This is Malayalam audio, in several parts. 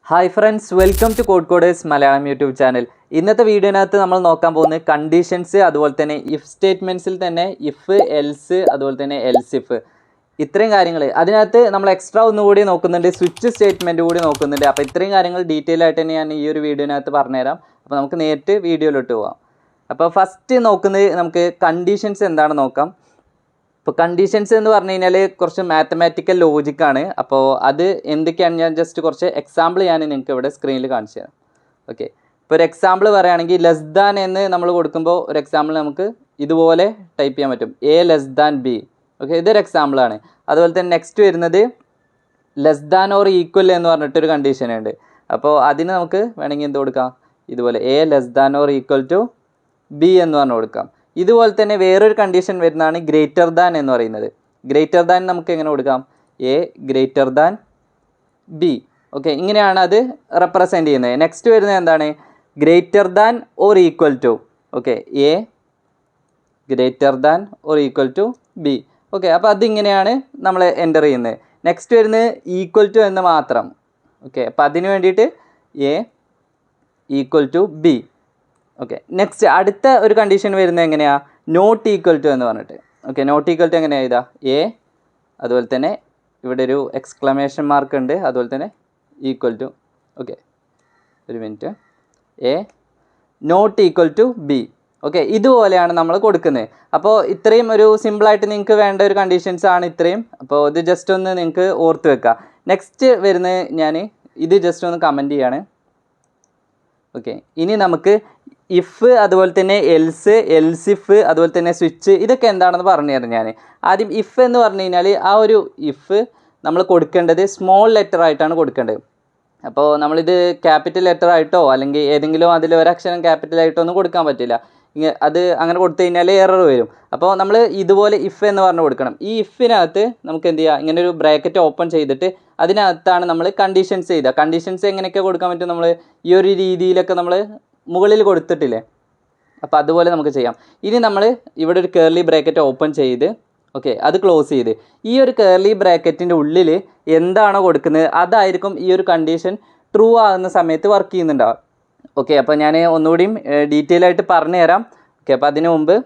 Hi friends, welcome to code coders Malayalam YouTube channel. ഇന്നത്തെ വീഡിയോനകത്ത് നമ്മൾ നോക്കാൻ പോകുന്നത് കണ്ടീഷൻസ്, അതുപോലെ തന്നെ ഇഫ് സ്റ്റേറ്റ്മെൻറ്റ്സിൽ തന്നെ ഇഫ്, എൽസ്, അതുപോലെ തന്നെ എൽസ് ഇഫ്, ഇത്രയും കാര്യങ്ങൾ. അതിനകത്ത് നമ്മൾ എക്സ്ട്രാ ഒന്നുകൂടി നോക്കുന്നുണ്ട്, സ്വിച്ച് സ്റ്റേറ്റ്മെൻറ്റ് കൂടി നോക്കുന്നുണ്ട്. അപ്പോൾ ഇത്രയും കാര്യങ്ങൾ ഡീറ്റെയിൽ ആയിട്ട് തന്നെ ഞാൻ ഈ ഒരു വീഡിയോനകത്ത് പറഞ്ഞുതരാം. അപ്പോൾ നമുക്ക് നേരിട്ട് വീഡിയോയിലോട്ട് പോകാം. അപ്പോൾ ഫസ്റ്റ് നോക്കുന്നത് നമുക്ക് കണ്ടീഷൻസ് എന്താണെന്ന് നോക്കാം. ഇപ്പോൾ കണ്ടീഷൻസ് എന്ന് പറഞ്ഞു കഴിഞ്ഞാൽ കുറച്ച് മാത്തമാറ്റിക്കൽ ലോജിക്കാണ്. അപ്പോൾ അത് എന്തൊക്കെയാണ് ഞാൻ ജസ്റ്റ് കുറച്ച് എക്സാമ്പിൾ ഞാൻ നിങ്ങൾക്ക് ഇവിടെ സ്ക്രീനിൽ കാണിച്ചു തരാം. ഓക്കെ, ഇപ്പോൾ ഒരു എക്സാമ്പിൾ പറയുകയാണെങ്കിൽ ലെസ് ദാൻ എന്ന് നമ്മൾ കൊടുക്കുമ്പോൾ ഒരു എക്സാമ്പിൾ നമുക്ക് ഇതുപോലെ ടൈപ്പ് ചെയ്യാൻ പറ്റും, A less than B. Okay, ഇതൊരു എക്സാമ്പിളാണ്. അതുപോലെ തന്നെ നെക്സ്റ്റ് വരുന്നത് ലെസ് ദാൻ ഓർ ഈക്വൽ എന്ന് പറഞ്ഞിട്ടൊരു കണ്ടീഷൻ ഉണ്ട്. അപ്പോൾ അതിന് നമുക്ക് വേണമെങ്കിൽ എന്ത് കൊടുക്കാം, ഇതുപോലെ A less than or equal to B എന്ന് പറഞ്ഞു കൊടുക്കാം. ഇതുപോലെ തന്നെ വേറൊരു കണ്ടീഷൻ വരുന്നതാണ് ഗ്രേറ്റർ ദാൻ എന്ന് പറയുന്നത്. ഗ്രേറ്റർ ദാൻ നമുക്ക് എങ്ങനെ കൊടുക്കാം, A greater than B. Okay, ഇങ്ങനെയാണ് അത് റെപ്രസെൻറ്റ് ചെയ്യുന്നത്. നെക്സ്റ്റ് വരുന്നത് എന്താണ്, greater than or equal to. Okay, A greater than or equal to B. Okay, അപ്പോൾ അതിങ്ങനെയാണ് നമ്മൾ എൻ്റർ ചെയ്യുന്നത്. നെക്സ്റ്റ് വരുന്നത് ഈക്വൽ ടു എന്ന് മാത്രം. ഓക്കെ, അപ്പോൾ അതിന് വേണ്ടിയിട്ട് A equal to B. Okay, next അടുത്ത ഒരു കണ്ടീഷൻ വരുന്നത് എങ്ങനെയാണ്, നോട്ട് ഈക്വൽ ടു എന്ന് പറഞ്ഞിട്ട്. ഓക്കെ, നോട്ട് ഈക്വൽ ടു എങ്ങനെയാണ് എഴുതുക, എ അതുപോലെ തന്നെ ഇവിടെ ഒരു എക്സ്ക്ലമേഷൻ മാർക്ക് ഉണ്ട്, അതുപോലെ തന്നെ ഈക്വൽ ടു. ഓക്കെ, ഒരു minute, A not equal to B. Okay, ഇതുപോലെയാണ് നമ്മൾ കൊടുക്കുന്നത്. അപ്പോൾ ഇത്രയും ഒരു സിമ്പിളായിട്ട് നിങ്ങൾക്ക് വേണ്ട ഒരു കണ്ടീഷൻസ് ആണ് ഇത്രയും. അപ്പോൾ ഇത് ജസ്റ്റ് ഒന്ന് നിങ്ങൾക്ക് ഓർത്ത് വെക്കുക. നെക്സ്റ്റ് വരുന്നത് ഞാൻ ഇത് ജസ്റ്റ് ഒന്ന് കമൻറ്റ് ചെയ്യാണ്. ഓക്കെ, ഇനി നമുക്ക് ഇഫ്, അതുപോലെ തന്നെ എൽസ്, എൽസ് ഇഫ്, അതുപോലെ തന്നെ സ്വിച്ച്, ഇതൊക്കെ എന്താണെന്ന് പറഞ്ഞു തരാം ഞാൻ. ആദ്യം ഇഫ് എന്ന് പറഞ്ഞു കഴിഞ്ഞാൽ ആ ഒരു ഇഫ് നമ്മൾ കൊടുക്കേണ്ടത് സ്മോൾ ലെറ്റർ ആയിട്ടാണ് കൊടുക്കേണ്ടത്. അപ്പോൾ നമ്മളിത് ക്യാപിറ്റൽ ലെറ്റർ ആയിട്ടോ അല്ലെങ്കിൽ ഏതെങ്കിലും അതിൽ ഒരക്ഷരം ക്യാപിറ്റൽ ആയിട്ടോ ഒന്നും കൊടുക്കാൻ പറ്റില്ല. അത് അങ്ങനെ കൊടുത്തു കഴിഞ്ഞാൽ എറർ വരും. അപ്പോൾ നമ്മൾ ഇതുപോലെ ഇഫ് എന്ന് പറഞ്ഞ് കൊടുക്കണം. ഈ ഇഫിനകത്ത് നമുക്ക് എന്ത് ചെയ്യുക, ഇങ്ങനെ ഒരു ബ്രാക്കറ്റ് ഓപ്പൺ ചെയ്തിട്ട് അതിനകത്താണ് നമ്മൾ കണ്ടീഷൻസ് ചെയ്യുക. കണ്ടീഷൻസ് എങ്ങനെയൊക്കെ കൊടുക്കാൻ പറ്റും, നമ്മൾ ഈ ഒരു രീതിയിലൊക്കെ നമ്മൾ മുകളിൽ കൊടുത്തിട്ടില്ലേ, അപ്പോൾ അതുപോലെ നമുക്ക് ചെയ്യാം. ഇനി നമ്മൾ ഇവിടെ ഒരു കേർലി ബ്രാക്കറ്റ് ഓപ്പൺ ചെയ്ത്, ഓക്കെ, അത് ക്ലോസ് ചെയ്ത് ഈ ഒരു കേർലി ബ്രാക്കറ്റിൻ്റെ ഉള്ളിൽ എന്താണോ കൊടുക്കുന്നത് അതായിരിക്കും ഈ ഒരു കണ്ടീഷൻ ട്രൂ ആകുന്ന സമയത്ത് വർക്ക് ചെയ്യുന്നുണ്ടാവുക. ഓക്കെ, അപ്പോൾ ഞാൻ ഒന്നുകൂടിയും ഡീറ്റെയിൽ ആയിട്ട് പറഞ്ഞു തരാം. ഓക്കെ, അപ്പോൾ അതിനു മുമ്പ്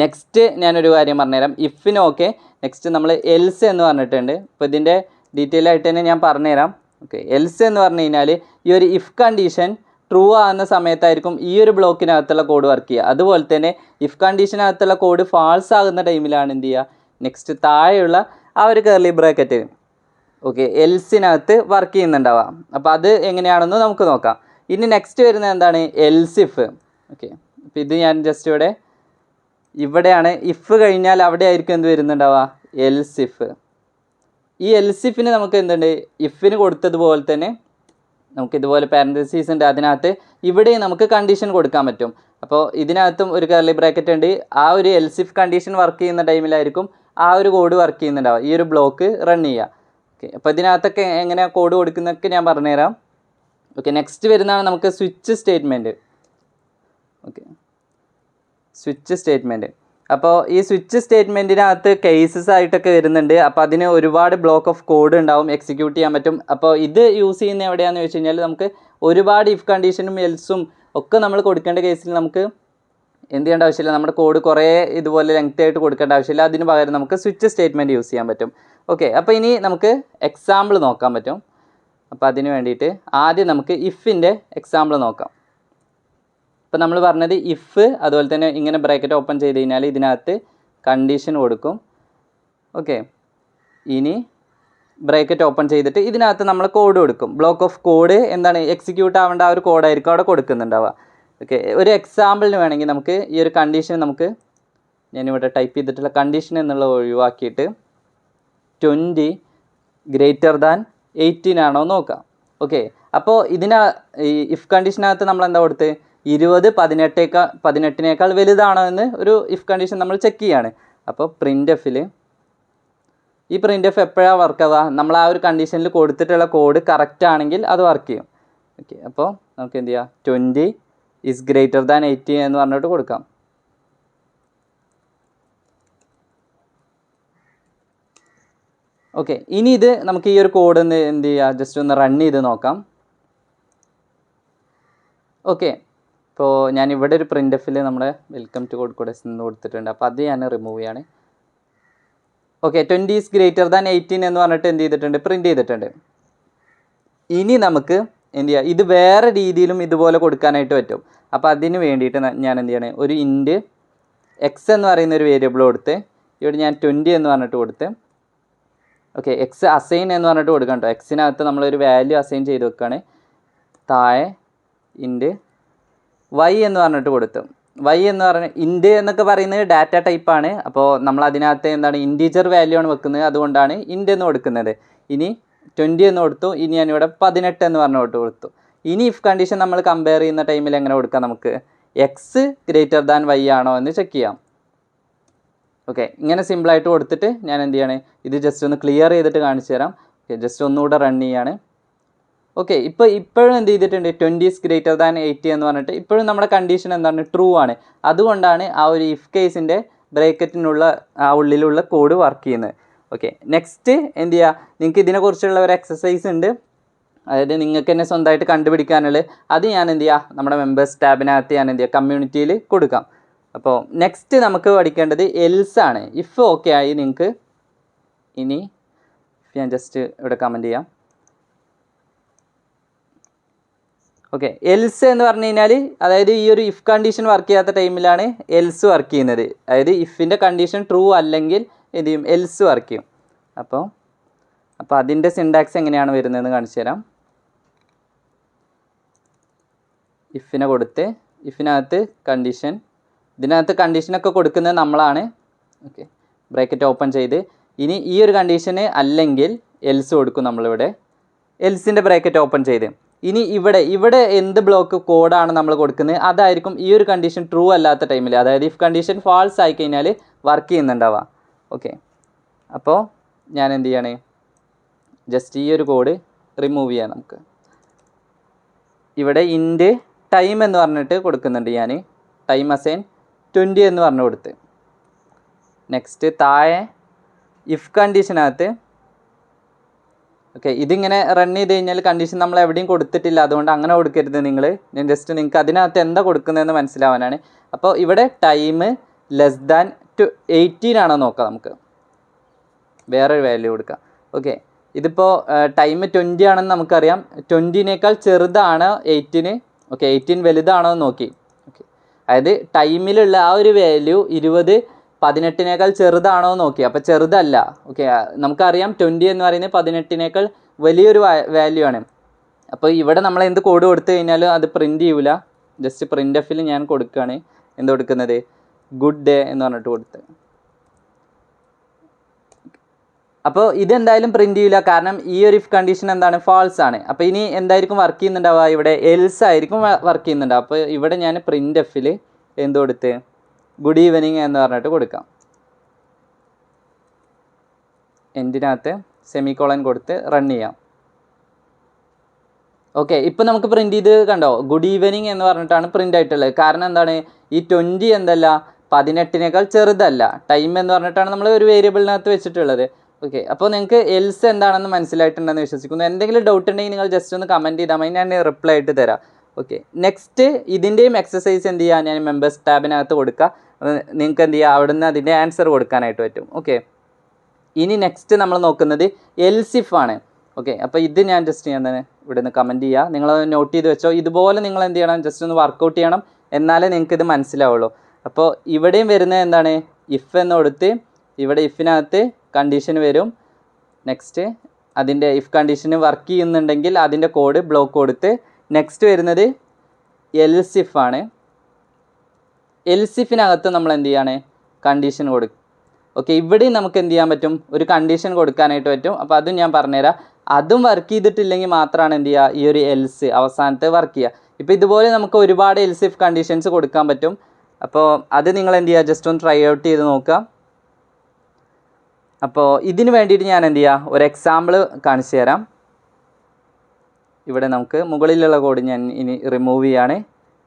നെക്സ്റ്റ് ഞാനൊരു കാര്യം പറഞ്ഞുതരാം. ഇഫിന് ഓക്കെ, നെക്സ്റ്റ് നമ്മൾ എൽസ് എന്ന് പറഞ്ഞിട്ടുണ്ട്. അപ്പോൾ ഇതിൻ്റെ ഡീറ്റെയിൽ ആയിട്ട് തന്നെ ഞാൻ പറഞ്ഞുതരാം. ഓക്കെ, എൽസ് എന്ന് പറഞ്ഞു കഴിഞ്ഞാൽ ഈ ഒരു ഇഫ് കണ്ടീഷൻ ട്രൂ ആകുന്ന സമയത്തായിരിക്കും ഈ ഒരു ബ്ലോക്കിനകത്തുള്ള കോഡ് വർക്ക് ചെയ്യുക. അതുപോലെ തന്നെ ഇഫ് കണ്ടീഷനകത്തുള്ള കോഡ് ഫാൾസ് ആകുന്ന ടൈമിലാണ് എന്ത് ചെയ്യുക, നെക്സ്റ്റ് താഴെയുള്ള ആ ഒരു കർലി ബ്രാക്കറ്റ് ഓക്കെ എൽസിനകത്ത് വർക്ക് ചെയ്യുന്നുണ്ടാവുക. അപ്പോൾ അത് എങ്ങനെയാണെന്ന് നമുക്ക് നോക്കാം. ഇനി നെക്സ്റ്റ് വരുന്നത് എന്താണ്, എൽസ് ഇഫ്. ഓക്കെ, അപ്പോൾ ഇത് ഞാൻ ജസ്റ്റ് ഇവിടെയാണ് ഇഫ് കഴിഞ്ഞാൽ അവിടെ ആയിരിക്കും എന്ത് വരുന്നുണ്ടാവുക, എൽസ് ഇഫ്. ഈ എൽസ് ഇഫിന് നമുക്ക് എന്തുണ്ട്, ഇഫിന് കൊടുത്തതുപോലെ തന്നെ നമുക്ക് ഇതുപോലെ പാരന്തസിസ് ഉണ്ട്, അതിനകത്ത് ഇവിടെയും നമുക്ക് കണ്ടീഷൻ കൊടുക്കാൻ പറ്റും. അപ്പോൾ ഇതിനകത്തും ഒരു കർലി ബ്രാക്കറ്റ് ഉണ്ട്. ആ ഒരു എൽസ് ഇഫ് കണ്ടീഷൻ വർക്ക് ചെയ്യുന്ന ടൈമിലായിരിക്കും ആ ഒരു കോഡ് വർക്ക് ചെയ്യുന്നുണ്ടാവുക, ഈ ഒരു ബ്ലോക്ക് റൺ ചെയ്യുക. ഓക്കെ, അപ്പോൾ ഇതിനകത്തൊക്കെ എങ്ങനെയാണ് കോഡ് കൊടുക്കുന്നതൊക്കെ ഞാൻ പറഞ്ഞുതരാം. ഓക്കെ, നെക്സ്റ്റ് വരുന്നതാണ് നമുക്ക് switch statement. Okay, switch statement. അപ്പോൾ ഈ സ്വിച്ച് സ്റ്റേറ്റ്മെൻറ്റിനകത്ത് കേസസ് ആയിട്ടൊക്കെ വരുന്നുണ്ട്. അപ്പോൾ അതിന് ഒരുപാട് ബ്ലോക്ക് ഓഫ് കോഡ് ഉണ്ടാവും, എക്സിക്യൂട്ട് ചെയ്യാൻ പറ്റും. അപ്പോൾ ഇത് യൂസ് ചെയ്യുന്ന എവിടെയാണെന്ന് വെച്ച് കഴിഞ്ഞാൽ നമുക്ക് ഒരുപാട് ഇഫ് കണ്ടീഷനും എൽസും ഒക്കെ നമ്മൾ കൊടുക്കേണ്ട കേസിൽ നമുക്ക് എന്ത് ചെയ്യേണ്ട ആവശ്യമില്ല, നമ്മുടെ കോഡ് കുറേ ഇതുപോലെ ലെങ്ത് ആയിട്ട് കൊടുക്കേണ്ട ആവശ്യമില്ല. അതിന് പകരം നമുക്ക് സ്വിച്ച് സ്റ്റേറ്റ്മെൻറ്റ് യൂസ് ചെയ്യാൻ പറ്റും. ഓക്കെ, അപ്പോൾ ഇനി നമുക്ക് എക്സാമ്പിൾ നോക്കാൻ പറ്റും. അപ്പോൾ അതിന് വേണ്ടിയിട്ട് ആദ്യം നമുക്ക് ഇഫിൻ്റെ എക്സാമ്പിൾ നോക്കാം. ഇപ്പോൾ നമ്മൾ പറഞ്ഞത് ഇഫ്, അതുപോലെ തന്നെ ഇങ്ങനെ ബ്രാക്കറ്റ് ഓപ്പൺ ചെയ്ത് കഴിഞ്ഞാൽ ഇതിനകത്ത് കണ്ടീഷൻ കൊടുക്കും. ഓക്കെ, ഇനി ബ്രാക്കറ്റ് ഓപ്പൺ ചെയ്തിട്ട് ഇതിനകത്ത് നമ്മൾ കോഡ് കൊടുക്കും. ബ്ലോക്ക് ഓഫ് കോഡ് എന്താണ് എക്സിക്യൂട്ട് ആവേണ്ട ആ ഒരു കോഡായിരിക്കും അവിടെ കൊടുക്കുന്നുണ്ടാവുക. ഓക്കെ, ഒരു എക്സാമ്പിളിന് വേണമെങ്കിൽ നമുക്ക് ഈ ഒരു കണ്ടീഷൻ നമുക്ക് ഞാനിവിടെ ടൈപ്പ് ചെയ്തിട്ടുള്ള കണ്ടീഷൻ എന്നുള്ള ഒഴിവാക്കിയിട്ട് 20 ഗ്രേറ്റർ ദാൻ 18 ആണോ നോക്കാം. ഓക്കെ, അപ്പോൾ ഈ ഇഫ് കണ്ടീഷനകത്ത് നമ്മൾ എന്താ കൊടുത്ത്, 20 18 വലുതാണോ എന്ന് ഒരു ഇഫ് കണ്ടീഷൻ നമ്മൾ ചെക്ക് ചെയ്യാണ്. അപ്പോൾ പ്രിൻ്റ് എഫിൽ ഈ പ്രിൻ്റ് എഫ് എപ്പോഴാണ് വർക്ക് ആവുക, നമ്മൾ ആ ഒരു കണ്ടീഷനിൽ കൊടുത്തിട്ടുള്ള കോഡ് കറക്റ്റ് ആണെങ്കിൽ അത് വർക്ക് ചെയ്യും. ഓക്കെ, അപ്പോൾ നമുക്ക് എന്ത് ചെയ്യാം, 20 ഈസ് ഗ്രേറ്റർ ദാൻ 18 എന്ന് പറഞ്ഞിട്ട് കൊടുക്കാം. ഓക്കെ, ഇനി ഇത് നമുക്ക് ഈ ഒരു കോഡ് ഒന്ന് എന്ത് ചെയ്യുക, ജസ്റ്റ് ഒന്ന് റൺ ചെയ്ത് നോക്കാം. ഓക്കെ, ഇപ്പോൾ ഞാൻ ഇവിടെ ഒരു പ്രിൻ്റ് എഫിൽ നമ്മുടെ വെൽക്കം ടു കോഡ് കോഡേഴ്സ് എന്ന് കൊടുത്തിട്ടുണ്ട്. അപ്പോൾ അത് ഞാൻ റിമൂവ് ചെയ്യാണ്. ഓക്കെ, 20 ഈസ് ഗ്രേറ്റർ ദാൻ 18 എന്ന് പറഞ്ഞിട്ട് എന്ത് ചെയ്തിട്ടുണ്ട്, പ്രിൻ്റ് ചെയ്തിട്ടുണ്ട്. ഇനി നമുക്ക് എന്ത് ചെയ്യുക, ഇത് വേറെ രീതിയിലും ഇതുപോലെ കൊടുക്കാനായിട്ട് പറ്റും. അപ്പോൾ അതിന് വേണ്ടിയിട്ട് ഞാൻ എന്ത് ചെയ്യണേ, ഒരു ഇൻറ്റ് എക്സ് എന്ന് പറയുന്ന ഒരു വേരിയബിൾ കൊടുത്ത് ഇവിടെ ഞാൻ 20 എന്ന് പറഞ്ഞിട്ട് കൊടുത്ത്, ഓക്കെ, എക്സ് അസൈൻ എന്ന് പറഞ്ഞിട്ട് കൊടുക്കാം കേട്ടോ. എക്സിനകത്ത് നമ്മളൊരു വാല്യൂ അസൈൻ ചെയ്ത് വെക്കുകയാണ്. താഴെ ഇൻറ്റ് വൈ എന്ന് പറഞ്ഞിട്ട് കൊടുത്തു. വൈ എന്ന് പറഞ്ഞാൽ ഇൻറ്റ് എന്നൊക്കെ പറയുന്നത് ഡാറ്റ ടൈപ്പാണ്. അപ്പോൾ നമ്മൾ അതിനകത്ത് എന്താണ് ഇൻറ്റീജർ വാല്യൂ ആണ് വെക്കുന്നത്, അതുകൊണ്ടാണ് ഇൻറ്റ് എന്ന് കൊടുക്കുന്നത്. ഇനി 20 എന്ന് കൊടുത്തു. ഇനി ഞാനിവിടെ 18 എന്ന് പറഞ്ഞിട്ട് കൊടുത്തു. ഇനി ഇഫ് കണ്ടീഷൻ നമ്മൾ കമ്പയർ ചെയ്യുന്ന ടൈമിൽ എങ്ങനെ കൊടുക്കാം, നമുക്ക് എക്സ് ഗ്രേറ്റർ ദാൻ വൈ ആണോ എന്ന് ചെക്ക് ചെയ്യാം. ഓക്കെ, ഇങ്ങനെ സിമ്പിളായിട്ട് കൊടുത്തിട്ട് ഞാൻ എന്ത് ചെയ്യാണ്, ഇത് ജസ്റ്റ് ഒന്ന് ക്ലിയർ ചെയ്തിട്ട് കാണിച്ചു തരാം. ഓക്കെ, ജസ്റ്റ് ഒന്നുകൂടെ റൺ ചെയ്യാണ്. ഓക്കെ, ഇപ്പോഴും എന്ത് ചെയ്തിട്ടുണ്ട്, 20 ഈസ് ഗ്രേറ്റർ ദാൻ 80 എന്ന് പറഞ്ഞിട്ട് ഇപ്പോഴും നമ്മുടെ കണ്ടീഷൻ എന്താണ്, ട്രൂ ആണ്. അതുകൊണ്ടാണ് ആ ഒരു ഇഫ് കേസിൻ്റെ ബ്രേക്കറ്റിനുള്ള ആ ഉള്ളിലുള്ള കോഡ് വർക്ക് ചെയ്യുന്നത്. ഓക്കെ, നെക്സ്റ്റ് എന്ത് ചെയ്യുക, നിങ്ങൾക്ക് ഇതിനെക്കുറിച്ചുള്ള ഒരു എക്സസൈസ് ഉണ്ട്, അതായത് നിങ്ങൾക്ക് തന്നെ സ്വന്തമായിട്ട് കണ്ടുപിടിക്കാനുള്ളത്. അത് ഞാൻ എന്ത് ചെയ്യുക, നമ്മുടെ മെമ്പേഴ്സ് ടാബിനകത്ത് ഞാൻ എന്ത് ചെയ്യുക, കമ്മ്യൂണിറ്റിയിൽ കൊടുക്കാം. അപ്പോൾ നെക്സ്റ്റ് നമുക്ക് പഠിക്കേണ്ടത് എൽസ് ആണ്. ഇഫ് ഓക്കെ ആയി നിങ്ങൾക്ക്, ഇനി ഞാൻ ജസ്റ്റ് ഇവിടെ കമൻറ്റ് ചെയ്യാം. ഓക്കെ, എൽസ് എന്ന് പറഞ്ഞു കഴിഞ്ഞാൽ അതായത് ഈ ഒരു ഇഫ് കണ്ടീഷൻ വർക്ക് ചെയ്യാത്ത ടൈമിലാണ് എൽസ് വർക്ക് ചെയ്യുന്നത്. അതായത് ഇഫിൻ്റെ കണ്ടീഷൻ ട്രൂ അല്ലെങ്കിൽ എന്ത് ചെയ്യും, എൽസ് വർക്ക് ചെയ്യും. അപ്പോൾ അതിൻ്റെ സിൻടാക്സ് എങ്ങനെയാണ് വരുന്നതെന്ന് കാണിച്ചു തരാം. ഇഫിനെ കൊടുത്ത് ഇഫിനകത്ത് കണ്ടീഷൻ, ഇതിനകത്ത് കണ്ടീഷനൊക്കെ കൊടുക്കുന്നത് നമ്മളാണ്. ഓക്കെ, ബ്രാക്കറ്റ് ഓപ്പൺ ചെയ്ത് ഇനി ഈ ഒരു കണ്ടീഷന് അല്ലെങ്കിൽ എൽസ് കൊടുക്കും നമ്മളിവിടെ. എൽസിൻ്റെ ബ്രാക്കറ്റ് ഓപ്പൺ ചെയ്ത് ഇനി ഇവിടെ എന്ത് ബ്ലോക്ക് കോഡാണ് നമ്മൾ കൊടുക്കുന്നത്, അതായിരിക്കും ഈ ഒരു കണ്ടീഷൻ ട്രൂ അല്ലാത്ത ടൈമിൽ, അതായത് ഇഫ് കണ്ടീഷൻ ഫാൾസ് ആയി കഴിഞ്ഞാൽ വർക്ക് ചെയ്യുന്നുണ്ടാവുക. ഓക്കെ, അപ്പോൾ ഞാൻ എന്ത് ചെയ്യണേ, ജസ്റ്റ് ഈ ഒരു കോഡ് റിമൂവ് ചെയ്യാം. നമുക്ക് ഇവിടെ ഇൻറ്റ് ടൈം എന്ന് പറഞ്ഞിട്ട് കൊടുക്കുന്നുണ്ട്. ഞാൻ ടൈം അസൈൻ 20 എന്ന് പറഞ്ഞു കൊടുത്ത്. നെക്സ്റ്റ് താഴെ ഇഫ് കണ്ടീഷനകത്ത്, ഓക്കെ, ഇതിങ്ങനെ റൺ ചെയ്ത് കഴിഞ്ഞാൽ കണ്ടീഷൻ നമ്മൾ എവിടെയും കൊടുത്തിട്ടില്ല, അതുകൊണ്ട് അങ്ങനെ കൊടുക്കരുത് നിങ്ങൾ. ഞാൻ ജസ്റ്റ് നിങ്ങൾക്ക് അതിനകത്ത് എന്താ കൊടുക്കുന്നതെന്ന് മനസ്സിലാവാനാണ്. അപ്പോൾ ഇവിടെ ടൈം ലെസ് ദാൻ 18 ആണോ നോക്കാം, നമുക്ക് വേറൊരു വാല്യൂ കൊടുക്കാം. ഓക്കെ, ഇതിപ്പോൾ ടൈം 20 ആണെന്ന് നമുക്കറിയാം. 20നേക്കാൾ ചെറുതാണ് 18. ഓക്കെ, 18 വലുതാണോ എന്ന് നോക്കി. ഓക്കെ, അതായത് ടൈമിലുള്ള ആ ഒരു വാല്യൂ 20 18നേക്കാൾ ചെറുതാണോ എന്ന് നോക്കി. അപ്പോൾ ചെറുതല്ല. ഓക്കെ, നമുക്കറിയാം 20 എന്ന് പറയുന്നത് 18നേക്കാൾ വലിയൊരു വാല്യൂ ആണ്. അപ്പോൾ ഇവിടെ നമ്മൾ എന്ത് കോഡ് കൊടുത്തു കഴിഞ്ഞാലും അത് പ്രിൻറ്റ് ചെയ്യൂല. ജസ്റ്റ് പ്രിൻ്റ് എഫിൽ ഞാൻ കൊടുക്കുകയാണ്. എന്ത് കൊടുക്കുന്നത്, ഗുഡ് ഡേ എന്ന് പറഞ്ഞിട്ട് കൊടുത്ത്. അപ്പോൾ ഇതെന്തായാലും പ്രിൻറ്റ് ചെയ്യില്ല, കാരണം ഈ ഒരു ഇഫ് കണ്ടീഷൻ എന്താണ്, ഫാൾസ് ആണ്. അപ്പോൾ ഇനി എന്തായിരിക്കും വർക്ക് ചെയ്യുന്നുണ്ടാവുക, ഇവിടെ എൽസ് ആയിരിക്കും വർക്ക് ചെയ്യുന്നുണ്ടാവുക. അപ്പോൾ ഇവിടെ ഞാൻ പ്രിൻ്റ് എഫിൽ എന്ത് കൊടുത്ത്, ഗുഡ് ഈവനിങ് എന്ന് പറഞ്ഞിട്ട് കൊടുക്കാം. എൻഡിനകത്ത് സെമിക്കോളൻ കൊടുത്ത് റൺ ചെയ്യാം. ഓക്കെ, ഇപ്പോൾ നമുക്ക് പ്രിൻറ്റ് ചെയ്ത് കണ്ടോ, ഗുഡ് ഈവനിങ് എന്ന് പറഞ്ഞിട്ടാണ് പ്രിൻ്റ് ആയിട്ടുള്ളത്. കാരണം എന്താണ്, ഈ 20 എന്തല്ല 18നേക്കാൾ ചെറുതല്ല. ടൈം എന്ന് പറഞ്ഞിട്ടാണ് നമ്മൾ ഒരു വേരിയബിളിനകത്ത് വെച്ചിട്ടുള്ളത്. ഓക്കെ, അപ്പോൾ നിങ്ങൾക്ക് എൽസ് എന്താണെന്ന് മനസ്സിലായിട്ടുണ്ടെന്ന് വിശ്വസിക്കുന്നു. എന്തെങ്കിലും ഡൗട്ട് ഉണ്ടെങ്കിൽ നിങ്ങൾ ജസ്റ്റ് ഒന്ന് കമൻറ്റ് ചെയ്താൽ മതി, ഞാൻ റിപ്ലൈ ആയിട്ട് തരാം. ഓക്കെ, നെക്സ്റ്റ് ഇതിൻ്റെയും എക്സസൈസ് എന്ത് ചെയ്യുക, ഞാൻ മെമ്പേഴ്സ് ടാബിനകത്ത് കൊടുക്കുക. നിങ്ങൾക്ക് എന്ത് ചെയ്യുക, അവിടെ നിന്ന് അതിൻ്റെ ആൻസർ കൊടുക്കാനായിട്ട് പറ്റും. ഓക്കെ, ഇനി നെക്സ്റ്റ് നമ്മൾ നോക്കുന്നത് എൽസിഫ് ആണ്. ഓക്കെ, അപ്പോൾ ഇത് ഞാൻ ജസ്റ്റ് ഞാൻ തന്നെ ഇവിടെ നിന്ന് കമൻറ്റ് ചെയ്യുക. നിങ്ങൾ നോട്ട് ചെയ്ത് വെച്ചോ. ഇതുപോലെ നിങ്ങൾ എന്ത് ചെയ്യണം, ജസ്റ്റ് ഒന്ന് വർക്കൗട്ട് ചെയ്യണം, എന്നാലേ നിങ്ങൾക്ക് ഇത് മനസ്സിലാവുള്ളൂ. അപ്പോൾ ഇവിടെയും വരുന്നത് എന്താണ്, ഇഫ് എന്ന് കൊടുത്ത് ഇവിടെ ഇഫിനകത്ത് കണ്ടീഷൻ വരും. നെക്സ്റ്റ് അതിൻ്റെ ഇഫ് കണ്ടീഷന് വർക്ക് ചെയ്യുന്നുണ്ടെങ്കിൽ അതിൻ്റെ കോഡ് ബ്ലോക്ക് കൊടുത്ത് നെക്സ്റ്റ് വരുന്നത് എൽസിഫ് ആണ്. എൽസിഫിനകത്ത് നമ്മൾ എന്ത് ചെയ്യാണ്, കണ്ടീഷൻ കൊടുക്കും. ഓക്കെ, ഇവിടെയും നമുക്ക് എന്ത് ചെയ്യാൻ പറ്റും, ഒരു കണ്ടീഷൻ കൊടുക്കാനായിട്ട് പറ്റും. അപ്പോൾ അതും ഞാൻ പറഞ്ഞുതരാം. അതും വർക്ക് ചെയ്തിട്ടില്ലെങ്കിൽ മാത്രമാണ് എന്ത് ചെയ്യുക, ഈ ഒരു എൽസ് അവസാനത്തെ വർക്ക് ചെയ്യുക. ഇപ്പോൾ ഇതുപോലെ നമുക്ക് ഒരുപാട് എൽസിഫ് കണ്ടീഷൻസ് കൊടുക്കാൻ പറ്റും. അപ്പോൾ അത് നിങ്ങൾ എന്ത് ചെയ്യുക, ജസ്റ്റ് ഒന്ന് ട്രൈ ഔട്ട് ചെയ്ത് നോക്കുക. അപ്പോൾ ഇതിന് വേണ്ടിയിട്ട് ഞാൻ എന്ത് ചെയ്യുക, ഒരു എക്സാമ്പിൾ കാണിച്ചു തരാം. ഇവിടെ നമുക്ക് മുകളിലുള്ള കോഡ് ഞാൻ ഇനി റിമൂവ് ചെയ്യാണ്.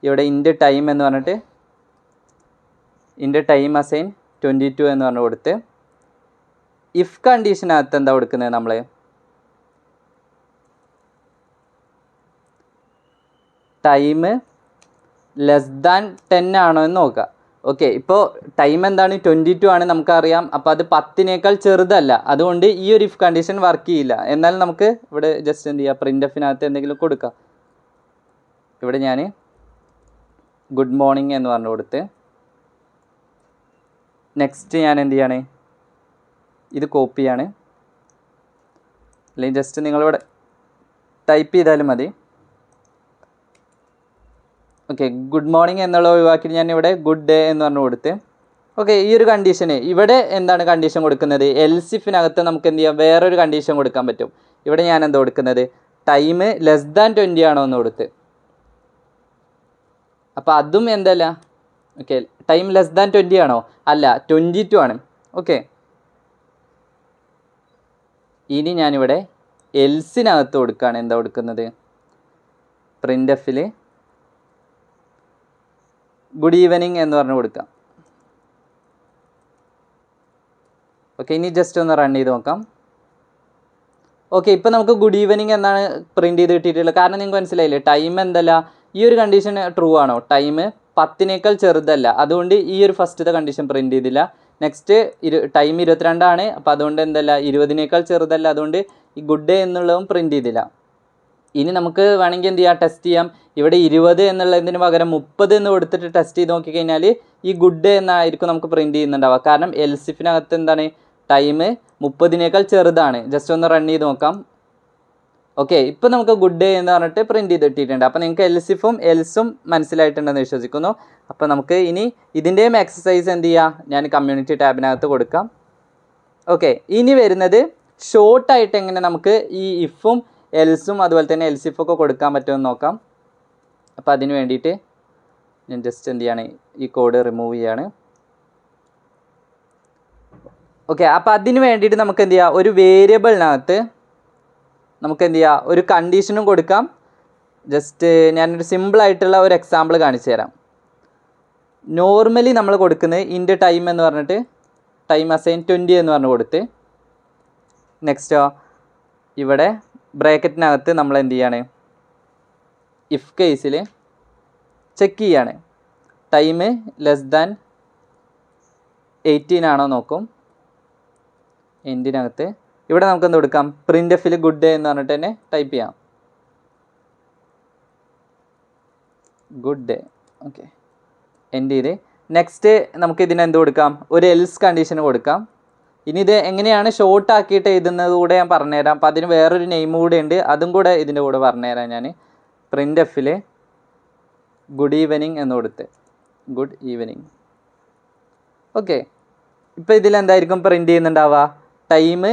ഇവിടെ ഇൻറ്റ് ടൈം എന്ന് പറഞ്ഞിട്ട് ഇൻറ്റ് ടൈം അസൈൻ 22 എന്ന് പറഞ്ഞ് കൊടുത്ത് ഇഫ് കണ്ടീഷനകത്ത് എന്താ കൊടുക്കുന്നത് നമ്മൾ ടൈം ലെസ് ദാൻ 10 ആണോ എന്ന് നോക്കുക. ഓക്കെ, ഇപ്പോൾ ടൈം എന്താണ് 22 ആണ് നമുക്കറിയാം. അപ്പോൾ അത് 10നേക്കാൾ ചെറുതല്ല, അതുകൊണ്ട് ഈ ഒരു ഇഫ് കണ്ടീഷൻ വർക്ക് ചെയ്യില്ല. എന്നാൽ നമുക്ക് ഇവിടെ ജസ്റ്റ് എന്ത് ചെയ്യുക, പ്രിൻ്റ് എഫിനകത്ത് എന്തെങ്കിലും കൊടുക്കാം. ഇവിടെ ഞാൻ ഗുഡ് മോർണിംഗ് എന്ന് പറഞ്ഞു കൊടുത്ത് നെക്സ്റ്റ് ഞാൻ എന്ത് ചെയ്യാണ്, ഇത് കോപ്പിയാണ്, അല്ലെങ്കിൽ ജസ്റ്റ് നിങ്ങളിവിടെ ടൈപ്പ് ചെയ്താലും മതി. ഓക്കെ, ഗുഡ് മോർണിംഗ് എന്നുള്ള ഒഴിവാക്കിയിട്ട് ഞാൻ ഇവിടെ ഗുഡ് ഡേ എന്ന് പറഞ്ഞു കൊടുത്ത്. ഓക്കെ, ഈ ഒരു കണ്ടീഷന് ഇവിടെ എന്താണ് കണ്ടീഷൻ കൊടുക്കുന്നത്, എൽസ് ഇഫിനകത്ത് നമുക്ക് എന്ത് ചെയ്യാം, വേറൊരു കണ്ടീഷൻ കൊടുക്കാൻ പറ്റും. ഇവിടെ ഞാൻ എന്താ കൊടുക്കുന്നത്, ടൈം ലെസ് ദാൻ 20 ആണോ എന്ന് കൊടുത്ത്. അപ്പോൾ അതും എന്തല്ല, ഓക്കെ, ടൈം ലെസ് ദാൻ 20 ആണോ, അല്ല 22 ആണ്. ഓക്കെ, ഇനി ഞാനിവിടെ എൽസിനകത്ത് കൊടുക്കുകയാണ്. എന്താ കൊടുക്കുന്നത്, പ്രിൻ്റ് എഫിൽ ഗുഡ് ഈവനിങ് എന്ന് പറഞ്ഞ് കൊടുക്കാം. ഓക്കെ, ഇനി ജസ്റ്റ് ഒന്ന് റൺ ചെയ്ത് നോക്കാം. ഓക്കെ, ഇപ്പോൾ നമുക്ക് ഗുഡ് ഈവനിങ് എന്നാണ് പ്രിൻ്റ് ചെയ്ത് കിട്ടിയിട്ടുള്ളത്. കാരണം നിങ്ങൾക്ക് മനസ്സിലായില്ലേ, ടൈം എന്തല്ല, ഈ ഒരു കണ്ടീഷൻ ട്രൂ ആണോ, ടൈം 10നേക്കാൾ ചെറുതല്ല, അതുകൊണ്ട് ഈ ഒരു ഫസ്റ്റത്തെ കണ്ടീഷൻ പ്രിൻ്റ് ചെയ്തില്ല. നെക്സ്റ്റ് ടൈം 22 ആണ്, അപ്പോൾ അതുകൊണ്ട് എന്തല്ല, 20നേക്കാൾ ചെറുതല്ല, അതുകൊണ്ട് ഈ ഗുഡ് ഡേ എന്നുള്ളതും പ്രിൻ്റ് ചെയ്തില്ല. ഇനി നമുക്ക് വേണമെങ്കിൽ എന്ത് ചെയ്യാം, ടെസ്റ്റ് ചെയ്യാം. ഇവിടെ 20 എന്നുള്ളതിന് പകരം 30 എന്ന് കൊടുത്തിട്ട് ടെസ്റ്റ് ചെയ്ത് നോക്കിക്കഴിഞ്ഞാൽ ഈ ഗുഡ് ഡേ എന്നായിരിക്കും നമുക്ക് പ്രിൻ്റ് ചെയ്യുന്നുണ്ടാവുക. കാരണം എൽസിഫിനകത്ത് എന്താണ്, ടൈം 30നേക്കാൾ ചെറുതാണ്. ജസ്റ്റ് ഒന്ന് റൺ ചെയ്ത് നോക്കാം. ഓക്കെ, ഇപ്പോൾ നമുക്ക് ഗുഡ് ഡേ എന്ന് പറഞ്ഞിട്ട് പ്രിൻ്റ് ചെയ്ത് ഇട്ടിട്ടുണ്ട്. അപ്പോൾ നിങ്ങൾക്ക് എൽസിഫും എൽസും മനസ്സിലായിട്ടുണ്ടെന്ന് വിശ്വസിക്കുന്നു. അപ്പോൾ നമുക്ക് ഇനി ഇതിൻ്റെയും എക്സസൈസ് എന്ത് ചെയ്യാം, ഞാൻ കമ്മ്യൂണിറ്റി ടാബിനകത്ത് കൊടുക്കാം. ഓക്കെ, ഇനി വരുന്നത് ഷോർട്ടായിട്ട് എങ്ങനെ നമുക്ക് ഈ ഇഫും എൽസും അതുപോലെ തന്നെ എൽസിഫൊക്കെ കൊടുക്കാൻ പറ്റുമെന്ന് നോക്കാം. അപ്പോൾ അതിന് വേണ്ടിയിട്ട് ഞാൻ ജസ്റ്റ് എന്ത് ചെയ്യാണ്, ഈ കോഡ് റിമൂവ് ചെയ്യാണ്. ഓക്കെ, അപ്പോൾ അതിന് വേണ്ടിയിട്ട് നമുക്ക് എന്ത് ചെയ്യാം, ഒരു വേരിയബിളിനകത്ത് നമുക്ക് എന്ത് ചെയ്യാം, ഒരു കണ്ടീഷനും കൊടുക്കാം. ജസ്റ്റ് ഞാനൊരു സിമ്പിളായിട്ടുള്ള ഒരു എക്സാമ്പിൾ കാണിച്ചു തരാം. നോർമലി നമ്മൾ കൊടുക്കുന്നത് ഇൻ്റെ ടൈം എന്ന് പറഞ്ഞിട്ട് ടൈം അസൈൻ 20 എന്ന് പറഞ്ഞ് കൊടുത്ത്, നെക്സ്റ്റോ ഇവിടെ ബ്രാക്കറ്റിനകത്ത് നമ്മൾ എന്ത് ചെയ്യാണ്, ഇഫ് കേസിൽ ചെക്ക് ചെയ്യാണ്, ടൈം ലെസ് ദാൻ 18 ആണോ നോക്കും. എൻഡിനകത്ത് ഇവിടെ നമുക്ക് എന്ത് കൊടുക്കാം, പ്രിൻ്റ് എഫിൽ ഗുഡ് ഡേ എന്ന് പറഞ്ഞിട്ട് തന്നെ ടൈപ്പ് ചെയ്യാം, ഗുഡ് ഡേ. ഓക്കെ, എൻഡ് ചെയ്ത് നെക്സ്റ്റ് നമുക്ക് ഇതിന് എന്ത് കൊടുക്കാം, ഒരു എൽസ് കണ്ടീഷൻ കൊടുക്കാം. ഇനി ഇത് എങ്ങനെയാണ് ഷോർട്ട് ആക്കിയിട്ട് എഴുതുന്നത് കൂടെ ഞാൻ പറഞ്ഞുതരാം. അപ്പോൾ അതിന് വേറൊരു നെയിം കൂടെ ഉണ്ട്, അതും കൂടെ ഇതിൻ്റെ കൂടെ പറഞ്ഞുതരാം. ഞാൻ പ്രിൻ്റ് എഫിൽ ഗുഡ് ഈവനിങ് എന്ന് കൊടുത്ത് ഗുഡ് ഈവനിങ്. ഓക്കെ, ഇപ്പോൾ ഇതിലെന്തായിരിക്കും പ്രിൻ്റ് ചെയ്യുന്നുണ്ടാവുക, ടൈം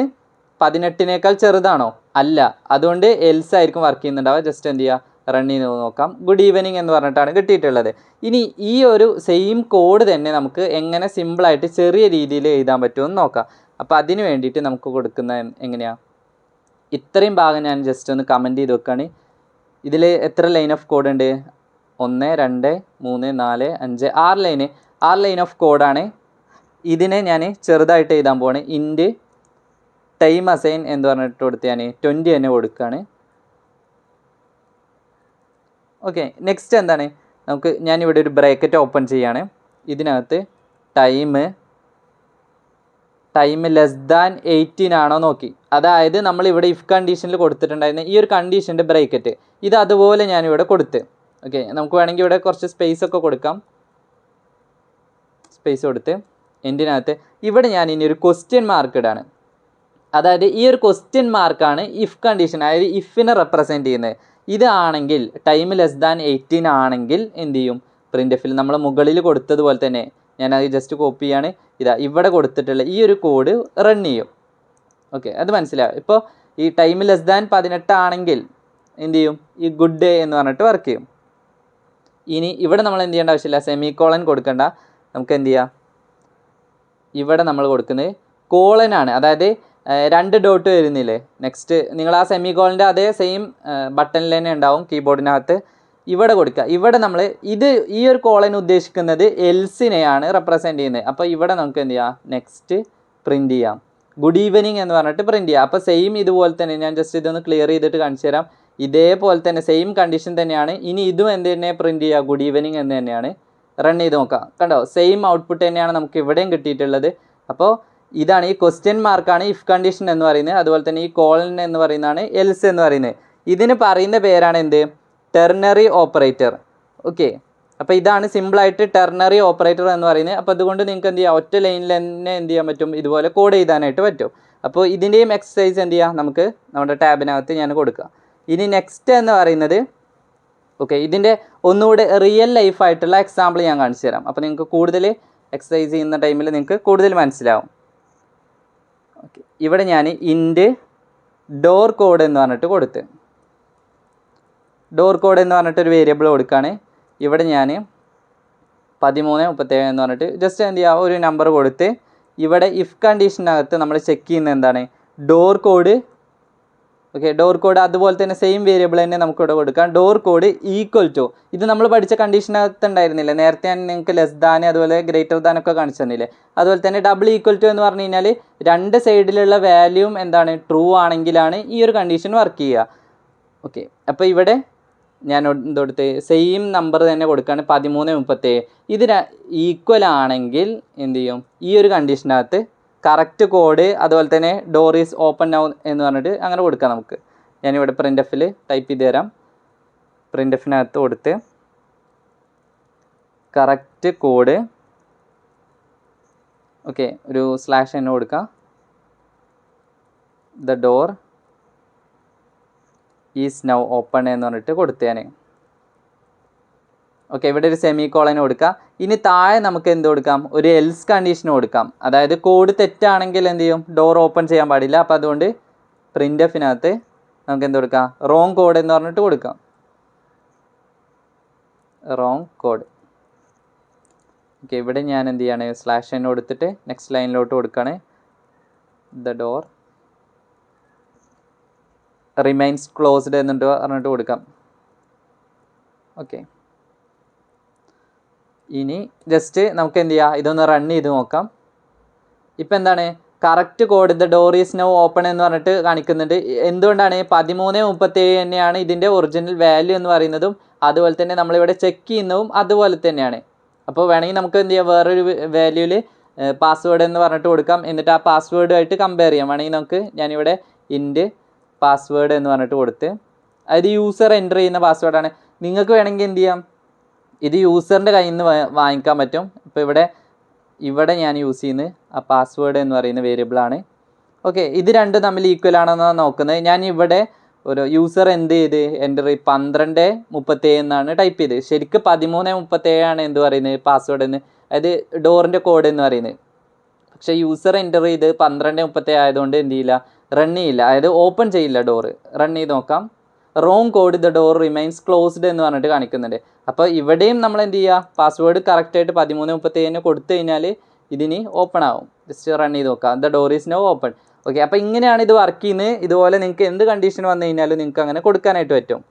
18നേക്കാൾ ചെറുതാണോ, അല്ല, അതുകൊണ്ട് എൽസ് ആയിരിക്കും വർക്ക് ചെയ്യുന്നുണ്ടാവുക. ജസ്റ്റ് എന്ത് ചെയ്യുക, റൺ ചെയ്ത് നോക്കാം. ഗുഡ് ഈവനിങ് എന്ന് പറഞ്ഞിട്ടാണ് കിട്ടിയിട്ടുള്ളത്. ഇനി ഈ ഒരു സെയിം കോഡ് തന്നെ നമുക്ക് എങ്ങനെ സിമ്പിളായിട്ട് ചെറിയ രീതിയിൽ എഴുതാൻ പറ്റുമെന്ന് നോക്കാം. അപ്പോൾ അതിന് വേണ്ടിയിട്ട് നമുക്ക് കൊടുക്കുന്ന എങ്ങനെയാണ്, ഇത്രയും ഭാഗം ഞാൻ ജസ്റ്റ് ഒന്ന് കമൻറ്റ് ചെയ്ത് വെക്കുകയാണ്. ഇതിൽ എത്ര ലൈൻ ഓഫ് കോഡ് ഉണ്ട്, 1 2 3 4 5 6 ലൈൻ ഓഫ് കോഡാണ്. ഇതിനെ ഞാൻ ചെറുതായിട്ട് എഴുതാൻ പോവാണ്. ഇൻറ്റ് ടൈം അസൈൻ എന്ന് പറഞ്ഞിട്ട് കൊടുത്ത് ഞാൻ 20 തന്നെ കൊടുക്കുകയാണ്. ഓക്കെ, നെക്സ്റ്റ് എന്താണ്, നമുക്ക് ഞാനിവിടെ ഒരു ബ്രാക്കറ്റ് ഓപ്പൺ ചെയ്യാണ്. ഇതിനകത്ത് ടൈം ലെസ് ദാൻ 18 ആണോ നോക്കി. അതായത് നമ്മളിവിടെ ഇഫ് കണ്ടീഷനിൽ കൊടുത്തിട്ടുണ്ടായിരുന്ന ഈ ഒരു കണ്ടീഷൻ്റെ ബ്രാക്കറ്റ് ഇത് അതുപോലെ ഞാനിവിടെ കൊടുത്ത്. ഓക്കെ, നമുക്ക് വേണമെങ്കിൽ ഇവിടെ കുറച്ച് സ്പേസ് ഒക്കെ കൊടുക്കാം. സ്പേസ് കൊടുത്ത് എൻഡിനകത്ത് ഇവിടെ ഞാൻ ഇനി ഒരു ക്വസ്റ്റ്യൻ മാർക്ക് ഇടാണ്. അതായത് ഈ ഒരു ക്വസ്റ്റ്യൻ മാർക്കാണ് ഇഫ് കണ്ടീഷൻ, അതായത് ഇഫിനെ റെപ്രസെൻറ്റ് ചെയ്യുന്നത്. ഇതാണെങ്കിൽ ടൈം ലെസ് ദാൻ 18 ആണെങ്കിൽ എന്ത് ചെയ്യും, പ്രിൻ്റ് എഫിൽ നമ്മൾ മുകളിൽ കൊടുത്തതുപോലെ തന്നെ ഞാനത് ജസ്റ്റ് കോപ്പി ചെയ്യാണ്. ഇതാ ഇവിടെ കൊടുത്തിട്ടുള്ള ഈ ഒരു കോഡ് റൺ ചെയ്യും. ഓക്കെ, അത് മനസ്സിലാവും. ഇപ്പോൾ ഈ ടൈം ലെസ് ദാൻ 18 ആണെങ്കിൽ എന്ത് ചെയ്യും, ഈ ഗുഡ് ഡേ എന്ന് പറഞ്ഞിട്ട് വർക്ക് ചെയ്യും. ഇനി ഇവിടെ നമ്മൾ എന്ത് ചെയ്യേണ്ട ആവശ്യമില്ല, സെമിക്കോളൻ കൊടുക്കണ്ട. നമുക്ക് എന്ത് ചെയ്യാം, ഇവിടെ നമ്മൾ കൊടുക്കുന്നത് കോളനാണ്, അതായത് 2 ഡോട്ട് വരുന്നില്ലേ. നെക്സ്റ്റ് നിങ്ങൾ ആ സെമിക്കോളൻ്റെ അതേ സെയിം ബട്ടണിൽ തന്നെ ഉണ്ടാവും കീബോർഡിനകത്ത്. ഇവിടെ കൊടുക്കുക. ഇവിടെ നമ്മൾ ഈ ഒരു കോളൻ ഉദ്ദേശിക്കുന്നത് എൽസിനെയാണ് റെപ്രസെൻറ്റ് ചെയ്യുന്നത്. അപ്പോൾ ഇവിടെ നമുക്ക് എന്ത് ചെയ്യാം, നെക്സ്റ്റ് പ്രിൻ്റ് ചെയ്യാം, ഗുഡ് ഈവനിങ് എന്ന് പറഞ്ഞിട്ട് പ്രിൻറ്റ് ചെയ്യുക. അപ്പോൾ സെയിം ഇതുപോലെ തന്നെ ഞാൻ ജസ്റ്റ് ഇതൊന്ന് ക്ലിയർ ചെയ്തിട്ട് കാണിച്ചു തരാം. ഇതേപോലെ തന്നെ സെയിം കണ്ടീഷൻ തന്നെയാണ്. ഇനി ഇതും എന്ത് തന്നെ പ്രിൻറ്റ് ചെയ്യുക, ഗുഡ് ഈവനിങ് എന്ന് തന്നെയാണ്. റൺ ചെയ്ത് നോക്കാം. കണ്ടോ, സെയിം ഔട്ട്പുട്ട് തന്നെയാണ് നമുക്ക് ഇവിടെയും കിട്ടിയിട്ടുള്ളത്. അപ്പോൾ ഇതാണ് ഈ ക്വസ്റ്റ്യൻ മാർക്കാണ് ഇഫ് കണ്ടീഷൻ എന്ന് പറയുന്നത്. അതുപോലെ തന്നെ ഈ കോളൻ എന്ന് പറയുന്നതാണ് എൽസ് എന്ന് പറയുന്നത്. ഇതിന് പറയുന്ന പേരാണ് എന്ത്, ടെർണറി ഓപ്പറേറ്റർ. ഓക്കെ, അപ്പോൾ ഇതാണ് സിമ്പിളായിട്ട് ടെർണറി ഓപ്പറേറ്റർ എന്ന് പറയുന്നത്. അപ്പോൾ അതുകൊണ്ട് നിങ്ങൾക്ക് എന്ത് ചെയ്യാം, ഒറ്റ ലൈനിൽ തന്നെ എന്ത് ചെയ്യാൻ പറ്റും, ഇതുപോലെ കോഡ് ചെയ്താനായിട്ട് പറ്റും. അപ്പോൾ ഇതിൻ്റെയും എക്സസൈസ് എന്ത് ചെയ്യുക, നമുക്ക് നമ്മുടെ ടാബിനകത്ത് ഞാൻ കൊടുക്കാം. ഇനി നെക്സ്റ്റ് എന്ന് പറയുന്നത് ഓക്കെ, ഇതിൻ്റെ ഒന്നുകൂടെ റിയൽ ലൈഫായിട്ടുള്ള എക്സാമ്പിൾ ഞാൻ കാണിച്ചു തരാം. അപ്പോൾ നിങ്ങൾക്ക് കൂടുതൽ എക്സസൈസ് ചെയ്യുന്ന ടൈമിൽ നിങ്ങൾക്ക് കൂടുതൽ മനസ്സിലാവും. ഓക്കെ, ഇവിടെ ഞാൻ ഇൻറ്റ് ഡോർ കോഡ് എന്ന് പറഞ്ഞിട്ട് കൊടുത്ത്, ഡോർ കോഡ് എന്ന് പറഞ്ഞിട്ടൊരു വേരിയബിൾ കൊടുക്കുകയാണ്. ഇവിടെ ഞാൻ 1337 എന്ന് പറഞ്ഞിട്ട് ജസ്റ്റ് എന്ത് ചെയ്യുക, ഒരു നമ്പർ കൊടുത്ത് ഇവിടെ ഇഫ് കണ്ടീഷനകത്ത് നമ്മൾ ചെക്ക് ചെയ്യുന്നത് എന്താണ്, door code. Okay, door code അതുപോലെ തന്നെ സെയിം വേരിയബിൾ തന്നെ നമുക്കിവിടെ കൊടുക്കാം. ഡോർ കോഡ് ഈക്വൽ ടു, ഇത് നമ്മൾ പഠിച്ച കണ്ടീഷനകത്ത് ഉണ്ടായിരുന്നില്ല നേരത്തെ, ഞാൻ നിങ്ങൾക്ക് ലെസ് ദാൻ അതുപോലെ ഗ്രേറ്റർ ദാൻ ഒക്കെ കാണിച്ചു തന്നില്ലേ. അതുപോലെ തന്നെ ഡബിൾ ഈക്വൽ ടു എന്ന് പറഞ്ഞു കഴിഞ്ഞാൽ രണ്ട് സൈഡിലുള്ള വാല്യൂം എന്താണ്, ട്രൂ ആണെങ്കിലാണ് ഈ ഒരു കണ്ടീഷൻ വർക്ക് ചെയ്യുക. ഓക്കെ, അപ്പോൾ ഇവിടെ ഞാൻ എന്തെടുത്ത് സെയിം നമ്പർ തന്നെ കൊടുക്കുകയാണ് 1337. ഇത് ഈക്വൽ ആണെങ്കിൽ എന്ത് ചെയ്യും, ഈ ഒരു കണ്ടീഷനകത്ത് കറക്റ്റ് കോഡ് അതുപോലെ തന്നെ ഡോർ ഈസ് ഓപ്പൺ നൗ എന്ന് പറഞ്ഞിട്ട് അങ്ങനെ കൊടുക്കാം നമുക്ക്. ഞാനിവിടെ പ്രിൻ്റ് എഫിൽ ടൈപ്പ് ചെയ്ത് തരാം. പ്രിൻ്റ് എഫിനകത്ത് കൊടുത്ത് കറക്റ്റ് കോഡ്, ഓക്കെ, ഒരു സ്ലാഷ് തന്നെ കൊടുക്കാം. The door is now open എന്ന് പറഞ്ഞിട്ട് കൊടുത്തേനെ. ഓക്കെ, ഇവിടെ ഒരു സെമി കോളൻ കൊടുക്കാം. ഇനി താഴെ നമുക്ക് എന്ത് കൊടുക്കാം, ഒരു എൽസ് കണ്ടീഷൻ കൊടുക്കാം. അതായത് കോഡ് തെറ്റാണെങ്കിൽ എന്ത് ചെയ്യും, ഡോർ ഓപ്പൺ ചെയ്യാൻ പാടില്ല. അപ്പോൾ അതുകൊണ്ട് പ്രിൻ്റ് എഫിനകത്ത് നമുക്ക് എന്ത് കൊടുക്കാം, റോങ് കോഡ് എന്ന് പറഞ്ഞിട്ട് കൊടുക്കാം. Wrong code. ഓക്കെ, ഇവിടെ ഞാൻ എന്ത് ചെയ്യാണ്, സ്ലാഷ് എന്ന് കൊടുത്തിട്ട് നെക്സ്റ്റ് ലൈനിലോട്ട് കൊടുക്കുകയാണ്. ദ ഡോർ റിമൈൻസ് ക്ലോസ്ഡ് എന്നിട്ട് പറഞ്ഞിട്ട് കൊടുക്കാം. ഓക്കെ, ഇനി ജസ്റ്റ് നമുക്ക് എന്ത് ചെയ്യാം, ഇതൊന്ന് റൺ ചെയ്ത് നോക്കാം. ഇപ്പം എന്താണ്, correct code the door is now open എന്ന് പറഞ്ഞിട്ട് കാണിക്കുന്നുണ്ട്. എന്തുകൊണ്ടാണ്, 1337 തന്നെയാണ് ഇതിൻ്റെ ഒറിജിനൽ വാല്യൂ എന്ന് പറയുന്നതും അതുപോലെ തന്നെ നമ്മളിവിടെ ചെക്ക് ചെയ്യുന്നതും അതുപോലെ തന്നെയാണ്. അപ്പോൾ വേണമെങ്കിൽ നമുക്ക് എന്ത് ചെയ്യാം, വേറൊരു വാല്യൂവിൽ പാസ്വേഡ് എന്ന് പറഞ്ഞിട്ട് കൊടുക്കാം. എന്നിട്ട് ആ പാസ്വേഡുമായിട്ട് കമ്പയർ ചെയ്യാം. വേണമെങ്കിൽ നമുക്ക് ഞാനിവിടെ ഇൻറ്റ് പാസ്വേഡ് എന്ന് പറഞ്ഞിട്ട് കൊടുത്ത്, അതായത് യൂസർ എൻ്റർ ചെയ്യുന്ന പാസ്വേഡാണ്. നിങ്ങൾക്ക് വേണമെങ്കിൽ എന്ത് ചെയ്യാം, ഇത് യൂസറിൻ്റെ കയ്യിൽ നിന്ന് വാങ്ങിക്കാൻ പറ്റും. ഇപ്പോൾ ഇവിടെ ഞാൻ യൂസ് ചെയ്യുന്നത് ആ പാസ്വേഡ് എന്ന് പറയുന്ന വേരിയബിളാണ്. ഓക്കെ, ഇത് രണ്ടും തമ്മിൽ ഈക്വൽ ആണെന്നാണ് നോക്കുന്നത്. ഞാൻ ഇവിടെ ഒരു യൂസർ എന്ത് ചെയ്ത് എൻ്റർ 1237 എന്നാണ് ടൈപ്പ് ചെയ്ത്. ശരിക്കും 1337 ആണ് എന്ത് പറയുന്നത് പാസ്വേഡ് എന്ന്, അതായത് ഡോറിൻ്റെ കോഡ് എന്ന് പറയുന്നത്. പക്ഷേ യൂസർ എൻ്റർ ചെയ്ത് 1237 ആയതുകൊണ്ട് എന്ത് ചെയ്യില്ല, റൺ ചെയ്യില്ല, അതായത് ഓപ്പൺ ചെയ്യില്ല ഡോറ്. റൺ ചെയ്ത് നോക്കാം. Wrong code the door remains closed എന്ന് പറഞ്ഞിട്ട് കാണിക്കുന്നുണ്ട്. അപ്പോൾ ഇവിടെയും നമ്മൾ എന്ത് ചെയ്യുക, പാസ്വേഡ് കറക്റ്റായിട്ട് 1337 കൊടുത്തു കഴിഞ്ഞാൽ ഇതിന് ഓപ്പൺ ആവും. ജസ്റ്റ് റൺ ചെയ്ത് നോക്കാം. The door is now open. Okay, അപ്പോൾ ഇങ്ങനെയാണ് ഇത് വർക്ക് ചെയ്യുന്നത്. ഇതുപോലെ നിങ്ങൾക്ക് എന്ത് കണ്ടീഷൻ വന്നു കഴിഞ്ഞാലും നിങ്ങൾക്ക് അങ്ങനെ കൊടുക്കാനായിട്ട് പറ്റും.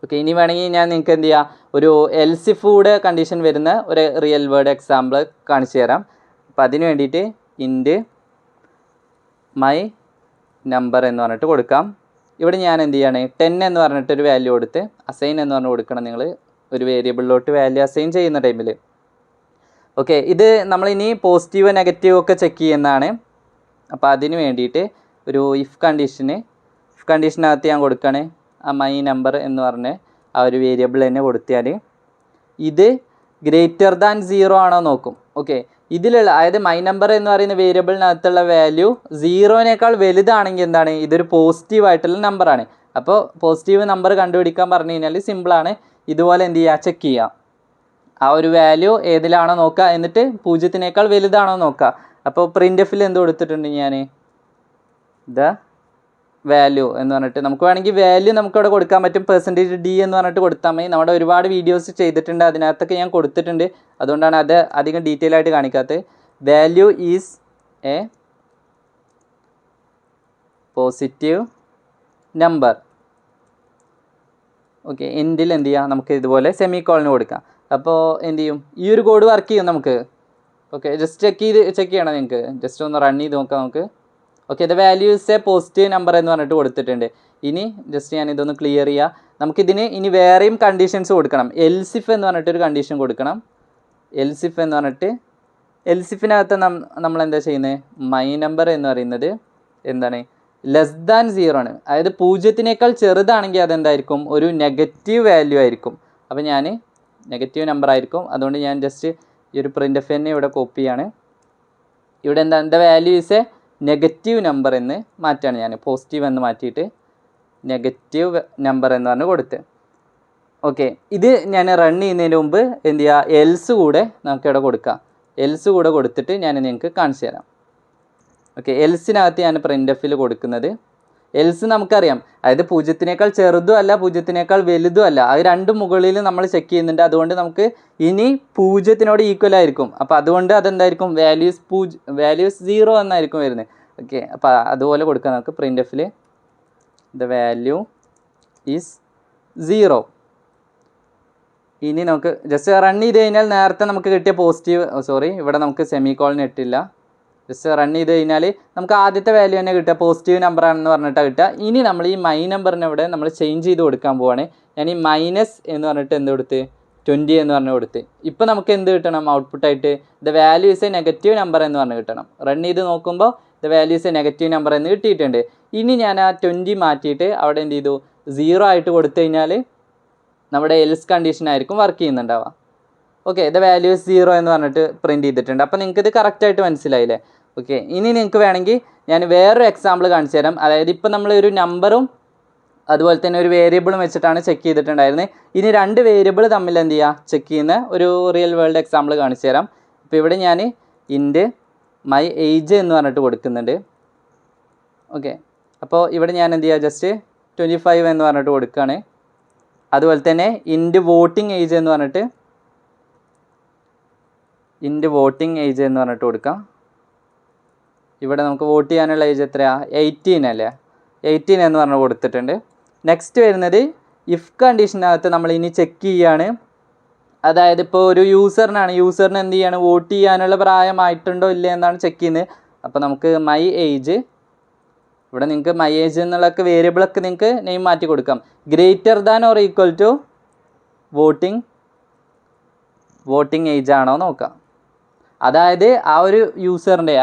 ഓക്കെ, ഇനി വേണമെങ്കിൽ ഞാൻ നിങ്ങൾക്ക് എന്ത് ചെയ്യുക, ഒരു എൽസിഫ് കൂടെ കണ്ടീഷൻ വരുന്ന ഒരു റിയൽ വേർഡ് എക്സാമ്പിൾ കാണിച്ചു തരാം. അപ്പോൾ അതിന് വേണ്ടിയിട്ട് ഇൻറ്റ് മൈ നമ്പർ എന്ന് പറഞ്ഞിട്ട് കൊടുക്കാം. ഇവിടെ ഞാൻ എന്ത് ചെയ്യാണ്, 10 എന്ന് പറഞ്ഞിട്ടൊരു വാല്യൂ കൊടുത്ത് അസൈൻ എന്ന് പറഞ്ഞ് കൊടുക്കണം. നിങ്ങൾ ഒരു വേരിയബിളിലോട്ട് വാല്യൂ അസൈൻ ചെയ്യുന്ന ടൈമിൽ. ഓക്കെ, ഇത് നമ്മളിനി പോസിറ്റീവ് നെഗറ്റീവ് ഒക്കെ ചെക്ക് ചെയ്യുന്നതാണ്. അപ്പോൾ അതിന് വേണ്ടിയിട്ട് ഒരു ഇഫ് കണ്ടീഷനകത്ത് ഞാൻ കൊടുക്കുകയാണ് ആ മൈ നമ്പർ എന്ന് പറഞ്ഞ് ആ ഒരു വേരിയബിൾ തന്നെ കൊടുത്താൽ ഇത് ഗ്രേറ്റർ ദാൻ 0 ആണോ നോക്കും. ഓക്കെ, ഇതിലുള്ള അതായത് മൈ നമ്പർ എന്ന് പറയുന്ന വേരിയബിളിനകത്തുള്ള വാല്യൂ 0-നേക്കാൾ വലുതാണെങ്കിൽ എന്താണ്, ഇതൊരു പോസിറ്റീവായിട്ടുള്ള നമ്പറാണ്. അപ്പോൾ പോസിറ്റീവ് നമ്പർ കണ്ടുപിടിക്കാൻ പറഞ്ഞു കഴിഞ്ഞാൽ സിമ്പിളാണ്. ഇതുപോലെ എന്ത് ചെയ്യുക, ചെക്ക് ചെയ്യുക. ആ ഒരു വാല്യൂ ഏതിലാണോ നോക്കുക, എന്നിട്ട് 0-നേക്കാൾ വലുതാണോ നോക്കുക. അപ്പോൾ പ്രിൻ്റ് എഫിൽ എന്ത് കൊടുത്തിട്ടുണ്ട് ഞാൻ, ദ വാല്യൂ എന്ന് പറഞ്ഞിട്ട് നമുക്ക് വേണമെങ്കിൽ വാല്യൂ നമുക്കവിടെ കൊടുക്കാൻ പറ്റും. %d എന്ന് പറഞ്ഞിട്ട് കൊടുത്താൽ മതി. നമ്മുടെ ഒരുപാട് വീഡിയോസ് ചെയ്തിട്ടുണ്ട്, അതിനകത്തൊക്കെ ഞാൻ കൊടുത്തിട്ടുണ്ട്. അതുകൊണ്ടാണ് അത് അധികം ഡീറ്റെയിൽ ആയിട്ട് കാണിക്കാത്തത്. Value is a positive number. Okay, എൻഡിൽ എന്ത് ചെയ്യുക, നമുക്ക് ഇതുപോലെ സെമി കോളന് കൊടുക്കാം. അപ്പോൾ എന്ത് ചെയ്യും, ഈ ഒരു കോഡ് വർക്ക് ചെയ്യും നമുക്ക്. ഓക്കെ, ജസ്റ്റ് ചെക്ക് ചെയ്യണം നിങ്ങൾക്ക്. ജസ്റ്റ് ഒന്ന് റൺ ചെയ്ത് നോക്കാം നമുക്ക്. Okay, the value is A positive number എന്ന് പറഞ്ഞിട്ട് കൊടുത്തിട്ടുണ്ട്. ഇനി ജസ്റ്റ് ഞാൻ ഇതൊന്ന് ക്ലിയർ ചെയ്യുക. നമുക്കിതിന് ഇനി വേറെയും കണ്ടീഷൻസ് കൊടുക്കണം. എൽസിഫ് എന്ന് പറഞ്ഞിട്ടൊരു കണ്ടീഷൻ കൊടുക്കണം. എൽസിഫ് എന്ന് പറഞ്ഞിട്ട് എൽസിഫിനകത്ത് നമ്മൾ എന്താ ചെയ്യുന്നത്, മൈ നമ്പർ എന്ന് പറയുന്നത് എന്താണ്, ലെസ് ദാൻ 0 ആണ്. അതായത് 0-നേക്കാൾ ചെറുതാണെങ്കിൽ അതെന്തായിരിക്കും, ഒരു നെഗറ്റീവ് വാല്യൂ ആയിരിക്കും. അപ്പോൾ ഞാൻ നെഗറ്റീവ് നമ്പർ ആയിരിക്കും. അതുകൊണ്ട് ഞാൻ ജസ്റ്റ് ഈ ഒരു പ്രിൻ്റ് എഫ് തന്നെ ഇവിടെ കോപ്പി ചെയ്യാണ്. ഇവിടെ എന്താ, the value is A negative number എന്ന് മാറ്റാണ് ഞാൻ. പോസിറ്റീവ് എന്ന് മാറ്റിയിട്ട് നെഗറ്റീവ് നമ്പർ എന്ന് പറഞ്ഞ് കൊടുത്ത്. ഓക്കെ, ഇത് ഞാൻ റൺ ചെയ്യുന്നതിന് മുമ്പ് എന്ത് ചെയ്യുക, എൽസ് കൂടെ നമുക്കിവിടെ കൊടുക്കാം. എൽസ് കൂടെ കൊടുത്തിട്ട് ഞാൻ നിങ്ങൾക്ക് കാണിച്ചു തരാം. ഓക്കെ, എൽസിനകത്ത് ഞാൻ പ്രിൻ്റ് എഫിൽ കൊടുക്കുന്നത്, എൽസ് നമുക്കറിയാം, അതായത് 0-നേക്കാൾ ചെറുതും അല്ല 0-നേക്കാൾ വലുതും അല്ല, അത് രണ്ടും മുകളിൽ നമ്മൾ ചെക്ക് ചെയ്യുന്നുണ്ട്. അതുകൊണ്ട് നമുക്ക് ഇനി 0-നോട് ഈക്വൽ ആയിരിക്കും. അപ്പോൾ അതുകൊണ്ട് അതെന്തായിരിക്കും, വാല്യൂസ് 0 എന്നായിരിക്കും വരുന്നത്. ഓക്കെ, അപ്പോൾ അതുപോലെ കൊടുക്കാം നമുക്ക്. പ്രിൻ്റ് എഫിൽ ദ വാല്യൂ ഈസ് 0. ഇനി നമുക്ക് ജസ്റ്റ് റൺ ചെയ്ത് കഴിഞ്ഞാൽ നേരത്തെ നമുക്ക് കിട്ടിയ ഇവിടെ നമുക്ക് സെമിക്കോളൻ ഇട്ടില്ല. ജസ്റ്റ് റൺ ചെയ്ത് കഴിഞ്ഞാൽ നമുക്ക് ആദ്യത്തെ വാല്യൂ തന്നെ കിട്ടുക, പോസിറ്റീവ് നമ്പർ ആണെന്ന് പറഞ്ഞിട്ടാണ് കിട്ടുക. ഇനി നമ്മൾ ഈ മൈ നമ്പറിനെ ഇവിടെ നമ്മൾ ചേഞ്ച് ചെയ്ത് കൊടുക്കാൻ പോവാണ്. ഞാൻ ഈ മൈനസ് എന്ന് പറഞ്ഞിട്ട് എന്ത് കൊടുത്ത്, 20 എന്ന് പറഞ്ഞ് കൊടുത്ത്. ഇപ്പോൾ നമുക്ക് എന്ത് കിട്ടണം, ഔട്ട്പുട്ടായിട്ട് the value is a negative number എന്ന് പറഞ്ഞ് കിട്ടണം. റൺ ചെയ്ത് നോക്കുമ്പോൾ the value is a negative number എന്ന് കിട്ടിയിട്ടുണ്ട്. ഇനി ഞാൻ ആ 20 മാറ്റിയിട്ട് അവിടെ എന്ത് ചെയ്തു, 0 ആയിട്ട് കൊടുത്തു കഴിഞ്ഞാൽ നമ്മുടെ എൽസ് കണ്ടീഷൻ ആയിരിക്കും വർക്ക് ചെയ്യുന്നുണ്ടാവുക. ഓക്കെ, ദ വാല്യൂ ഇസ് 0 എന്ന് പറഞ്ഞിട്ട് പ്രിൻറ്റ് ചെയ്തിട്ടുണ്ട്. അപ്പോൾ നിങ്ങൾക്ക് ഇത് കറക്റ്റായിട്ട് മനസ്സിലായില്ലേ? ഓക്കെ, ഇനി നിങ്ങൾക്ക് വേണമെങ്കിൽ ഞാൻ വേറൊരു എക്സാമ്പിൾ കാണിച്ചു തരാം. അതായത് ഇപ്പോൾ നമ്മൾ ഒരു നമ്പറും അതുപോലെ തന്നെ ഒരു വേരിയബിളും വെച്ചിട്ടാണ് ചെക്ക് ചെയ്തിട്ടുണ്ടായിരുന്നത്. ഇനി 2 വേരിയബിൾ തമ്മിൽ എന്ത് ചെയ്യുക, ചെക്ക് ചെയ്യുന്ന ഒരു റിയൽ വേൾഡ് എക്സാമ്പിൾ കാണിച്ചു തരാം. ഇപ്പോൾ ഇവിടെ ഞാൻ ഇൻറ്റ് മൈ ഏജ് എന്ന് പറഞ്ഞിട്ട് കൊടുക്കുന്നുണ്ട്. ഓക്കെ, അപ്പോൾ ഇവിടെ ഞാൻ എന്ത് ചെയ്യുക, ജസ്റ്റ് 25 എന്ന് പറഞ്ഞിട്ട് കൊടുക്കുകയാണ്. അതുപോലെ തന്നെ ഇൻറ്റ് വോട്ടിംഗ് ഏജ് എന്ന് പറഞ്ഞിട്ട് കൊടുക്കാം. ഇവിടെ നമുക്ക് വോട്ട് ചെയ്യാനുള്ള ഏജ് എത്രയാണ്, 18 അല്ലേ, 18 എന്ന് പറഞ്ഞ് കൊടുത്തിട്ടുണ്ട്. നെക്സ്റ്റ് വരുന്നത് ഇഫ് കണ്ടീഷനകത്ത് നമ്മൾ ഇനി ചെക്ക് ചെയ്യുകയാണ്. അതായത് ഇപ്പോൾ ഒരു യൂസറിന് എന്ത് ചെയ്യാണ്, വോട്ട് ചെയ്യാനുള്ള പ്രായമായിട്ടുണ്ടോ ഇല്ല എന്നാണ് ചെക്ക് ചെയ്യുന്നത്. അപ്പോൾ നമുക്ക് മൈ ഏജ്, ഇവിടെ നിങ്ങൾക്ക് മൈ ഏജ് എന്നുള്ളൊക്കെ വേരിയബിളൊക്കെ നിങ്ങൾക്ക് നെയിം മാറ്റി കൊടുക്കാം. Greater than or equal to voting age ആണോ നോക്കാം. അതായത് ആ ഒരു യൂസറിൻ്റെ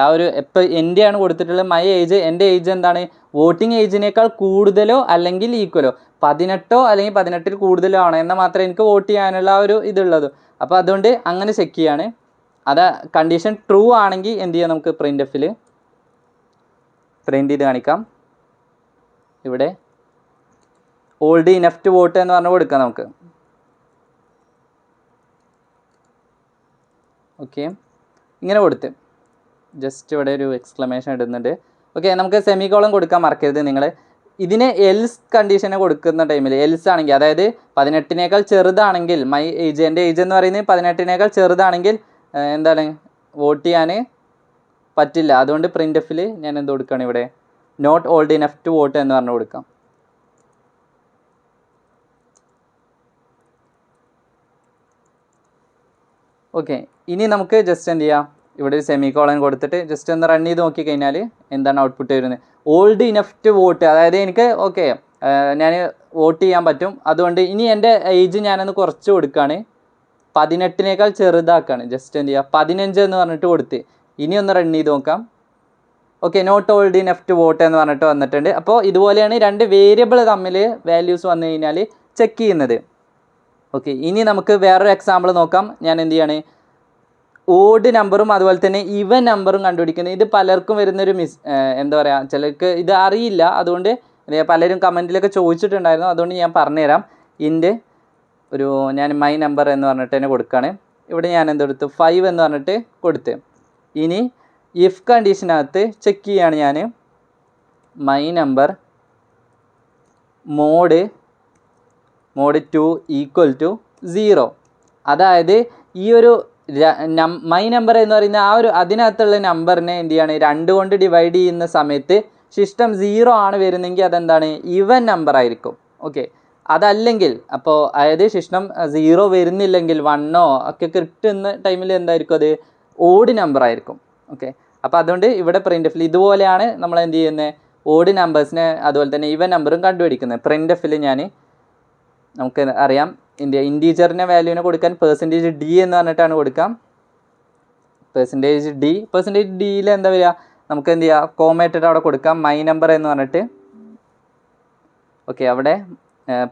ഇപ്പോൾ എൻ്റെയാണ് കൊടുത്തിട്ടുള്ളത് മൈ ഏജ്, എൻ്റെ ഏജ് എന്താണ്, വോട്ടിംഗ് ഏജിനേക്കാൾ കൂടുതലോ അല്ലെങ്കിൽ ഈക്വലോ, 18 അല്ലെങ്കിൽ 18-ൽ കൂടുതലോ ആണോ എന്നാൽ മാത്രമേ എനിക്ക് വോട്ട് ചെയ്യാനുള്ള ആ ഒരു ഇതുള്ളൂ. അപ്പോൾ അതുകൊണ്ട് അങ്ങനെ ചെക്ക് ചെയ്യാണ്. കണ്ടീഷൻ ട്രൂ ആണെങ്കിൽ എന്ത് ചെയ്യാം, നമുക്ക് പ്രിൻ്റ് എഫിൽ പ്രിൻ്റ് ചെയ്ത് കാണിക്കാം. ഇവിടെ ഓൾഡ് ഇനഫ് ടു വോട്ട് എന്ന് പറഞ്ഞ് കൊടുക്കാം നമുക്ക്. ഓക്കെ, ഇങ്ങനെ കൊടുത്ത് ജസ്റ്റ് ഇവിടെ ഒരു എക്സ്ക്ലമേഷൻ ഇടുന്നുണ്ട്. ഓക്കെ, നമുക്ക് സെമിക്കോളൻ കൊടുക്കാൻ മറക്കരുത് നിങ്ങൾ. ഇതിന് എൽസ് കണ്ടീഷനെ കൊടുക്കുന്ന ടൈമിൽ എൽസ് ആണെങ്കിൽ, അതായത് 18-നേക്കാൾ ചെറുതാണെങ്കിൽ, മൈ ഏജ്, എൻ്റെ ഏജ് എന്ന് പറയുന്നത് 18-നേക്കാൾ ചെറുതാണെങ്കിൽ എന്താണ്, വോട്ട് ചെയ്യാൻ പറ്റില്ല. അതുകൊണ്ട് പ്രിൻ്റ് എഫിൽ ഞാൻ എന്ത് കൊടുക്കുകയാണ്, ഇവിടെ not old enough to vote എന്ന് പറഞ്ഞ് കൊടുക്കാം. ഓക്കെ, ഇനി നമുക്ക് ജസ്റ്റ് എന്ത് ചെയ്യാം, ഇവിടെ ഒരു സെമിക്കോളൻ കൊടുത്തിട്ട് ജസ്റ്റ് ഒന്ന് റൺ ചെയ്ത് നോക്കിക്കഴിഞ്ഞാൽ എന്താണ് ഔട്ട്പുട്ട് വരുന്നത്, ഓൾഡ് ഇനഫ് ടു വോട്ട്. അതായത് എനിക്ക് ഓക്കെ ഞാൻ വോട്ട് ചെയ്യാൻ പറ്റും. അതുകൊണ്ട് ഇനി എൻ്റെ ഏജ് ഞാനൊന്ന് കുറച്ച് കൊടുക്കുകയാണ്, 18-നേക്കാൾ ചെറുതാക്കുകയാണ്. ജസ്റ്റ് എന്ത് ചെയ്യുക, 15 എന്ന് പറഞ്ഞിട്ട് കൊടുത്ത് ഇനി ഒന്ന് റൺ ചെയ്ത് നോക്കാം. Okay, not old enough to vote എന്ന് പറഞ്ഞിട്ട് വന്നിട്ടുണ്ട്. അപ്പോൾ ഇതുപോലെയാണ് 2 വേരിയബിൾ തമ്മിൽ വാല്യൂസ് വന്നു കഴിഞ്ഞാൽ ചെക്ക് ചെയ്യുന്നത്. ഓക്കെ, ഇനി നമുക്ക് വേറൊരു എക്സാമ്പിൾ നോക്കാം. ഞാൻ എന്ത് ചെയ്യാണ്, ഓഡ് നമ്പറും അതുപോലെ തന്നെ ഈവൻ നമ്പറും കണ്ടുപിടിക്കുന്നത്. ഇത് പലർക്കും വരുന്നൊരു എന്താ പറയുക, ചിലർക്ക് ഇത് അറിയില്ല. അതുകൊണ്ട് പലരും കമൻറ്റിലൊക്കെ ചോദിച്ചിട്ടുണ്ടായിരുന്നു. അതുകൊണ്ട് ഞാൻ പറഞ്ഞുതരാം. ഞാൻ മൈ നമ്പർ എന്ന് പറഞ്ഞിട്ട് തന്നെ കൊടുക്കുകയാണ്. ഇവിടെ ഞാൻ എന്തെടുത്തു, 5 എന്ന് പറഞ്ഞിട്ട് കൊടുത്ത്. ഇനി ഇഫ് കണ്ടീഷനകത്ത് ചെക്ക് ചെയ്യുകയാണ് ഞാൻ, my number mod 2 equal to 0. അതായത് ഈ ഒരു മൈ നമ്പർ എന്ന് പറയുന്ന അതിനകത്തുള്ള നമ്പറിനെ എന്ത് ചെയ്യാണ്, 2 കൊണ്ട് ഡിവൈഡ് ചെയ്യുന്ന സമയത്ത് സിസ്റ്റം 0 ആണ് വരുന്നെങ്കിൽ അതെന്താണ്, ഈവൻ നമ്പർ ആയിരിക്കും. ഓക്കെ, അതല്ലെങ്കിൽ അപ്പോൾ അതായത് സിസ്റ്റം 0 വരുന്നില്ലെങ്കിൽ 1 ഒക്കെ കിട്ടുന്ന ടൈമിൽ എന്തായിരിക്കും, അത് ഓഡ് നമ്പർ ആയിരിക്കും. ഓക്കെ, അപ്പോൾ അതുകൊണ്ട് ഇവിടെ പ്രിൻ്റ് എഫിൽ ഇതുപോലെയാണ് നമ്മൾ എന്ത് ചെയ്യുന്നത്, ഓഡ് നമ്പേഴ്സിനെ അതുപോലെ തന്നെ ഈവൻ നമ്പറും കണ്ടുപിടിക്കുന്നത്. പ്രിൻ്റ് എഫിൽ നമുക്ക് അറിയാം ഇൻറ്റീജറിൻ്റെ വാല്യൂവിനെ കൊടുക്കാൻ പെർസെൻറ്റേജ് ഡി എന്ന് പറഞ്ഞിട്ടാണ് കൊടുക്കാം. പെർസെൻറ്റേജ് ഡിയിൽ എന്താ വരിക, നമുക്ക് എന്ത് ചെയ്യുക, കോമേറ്റഡ് അവിടെ കൊടുക്കാം മൈ നമ്പർ എന്ന് പറഞ്ഞിട്ട്. ഓക്കെ, അവിടെ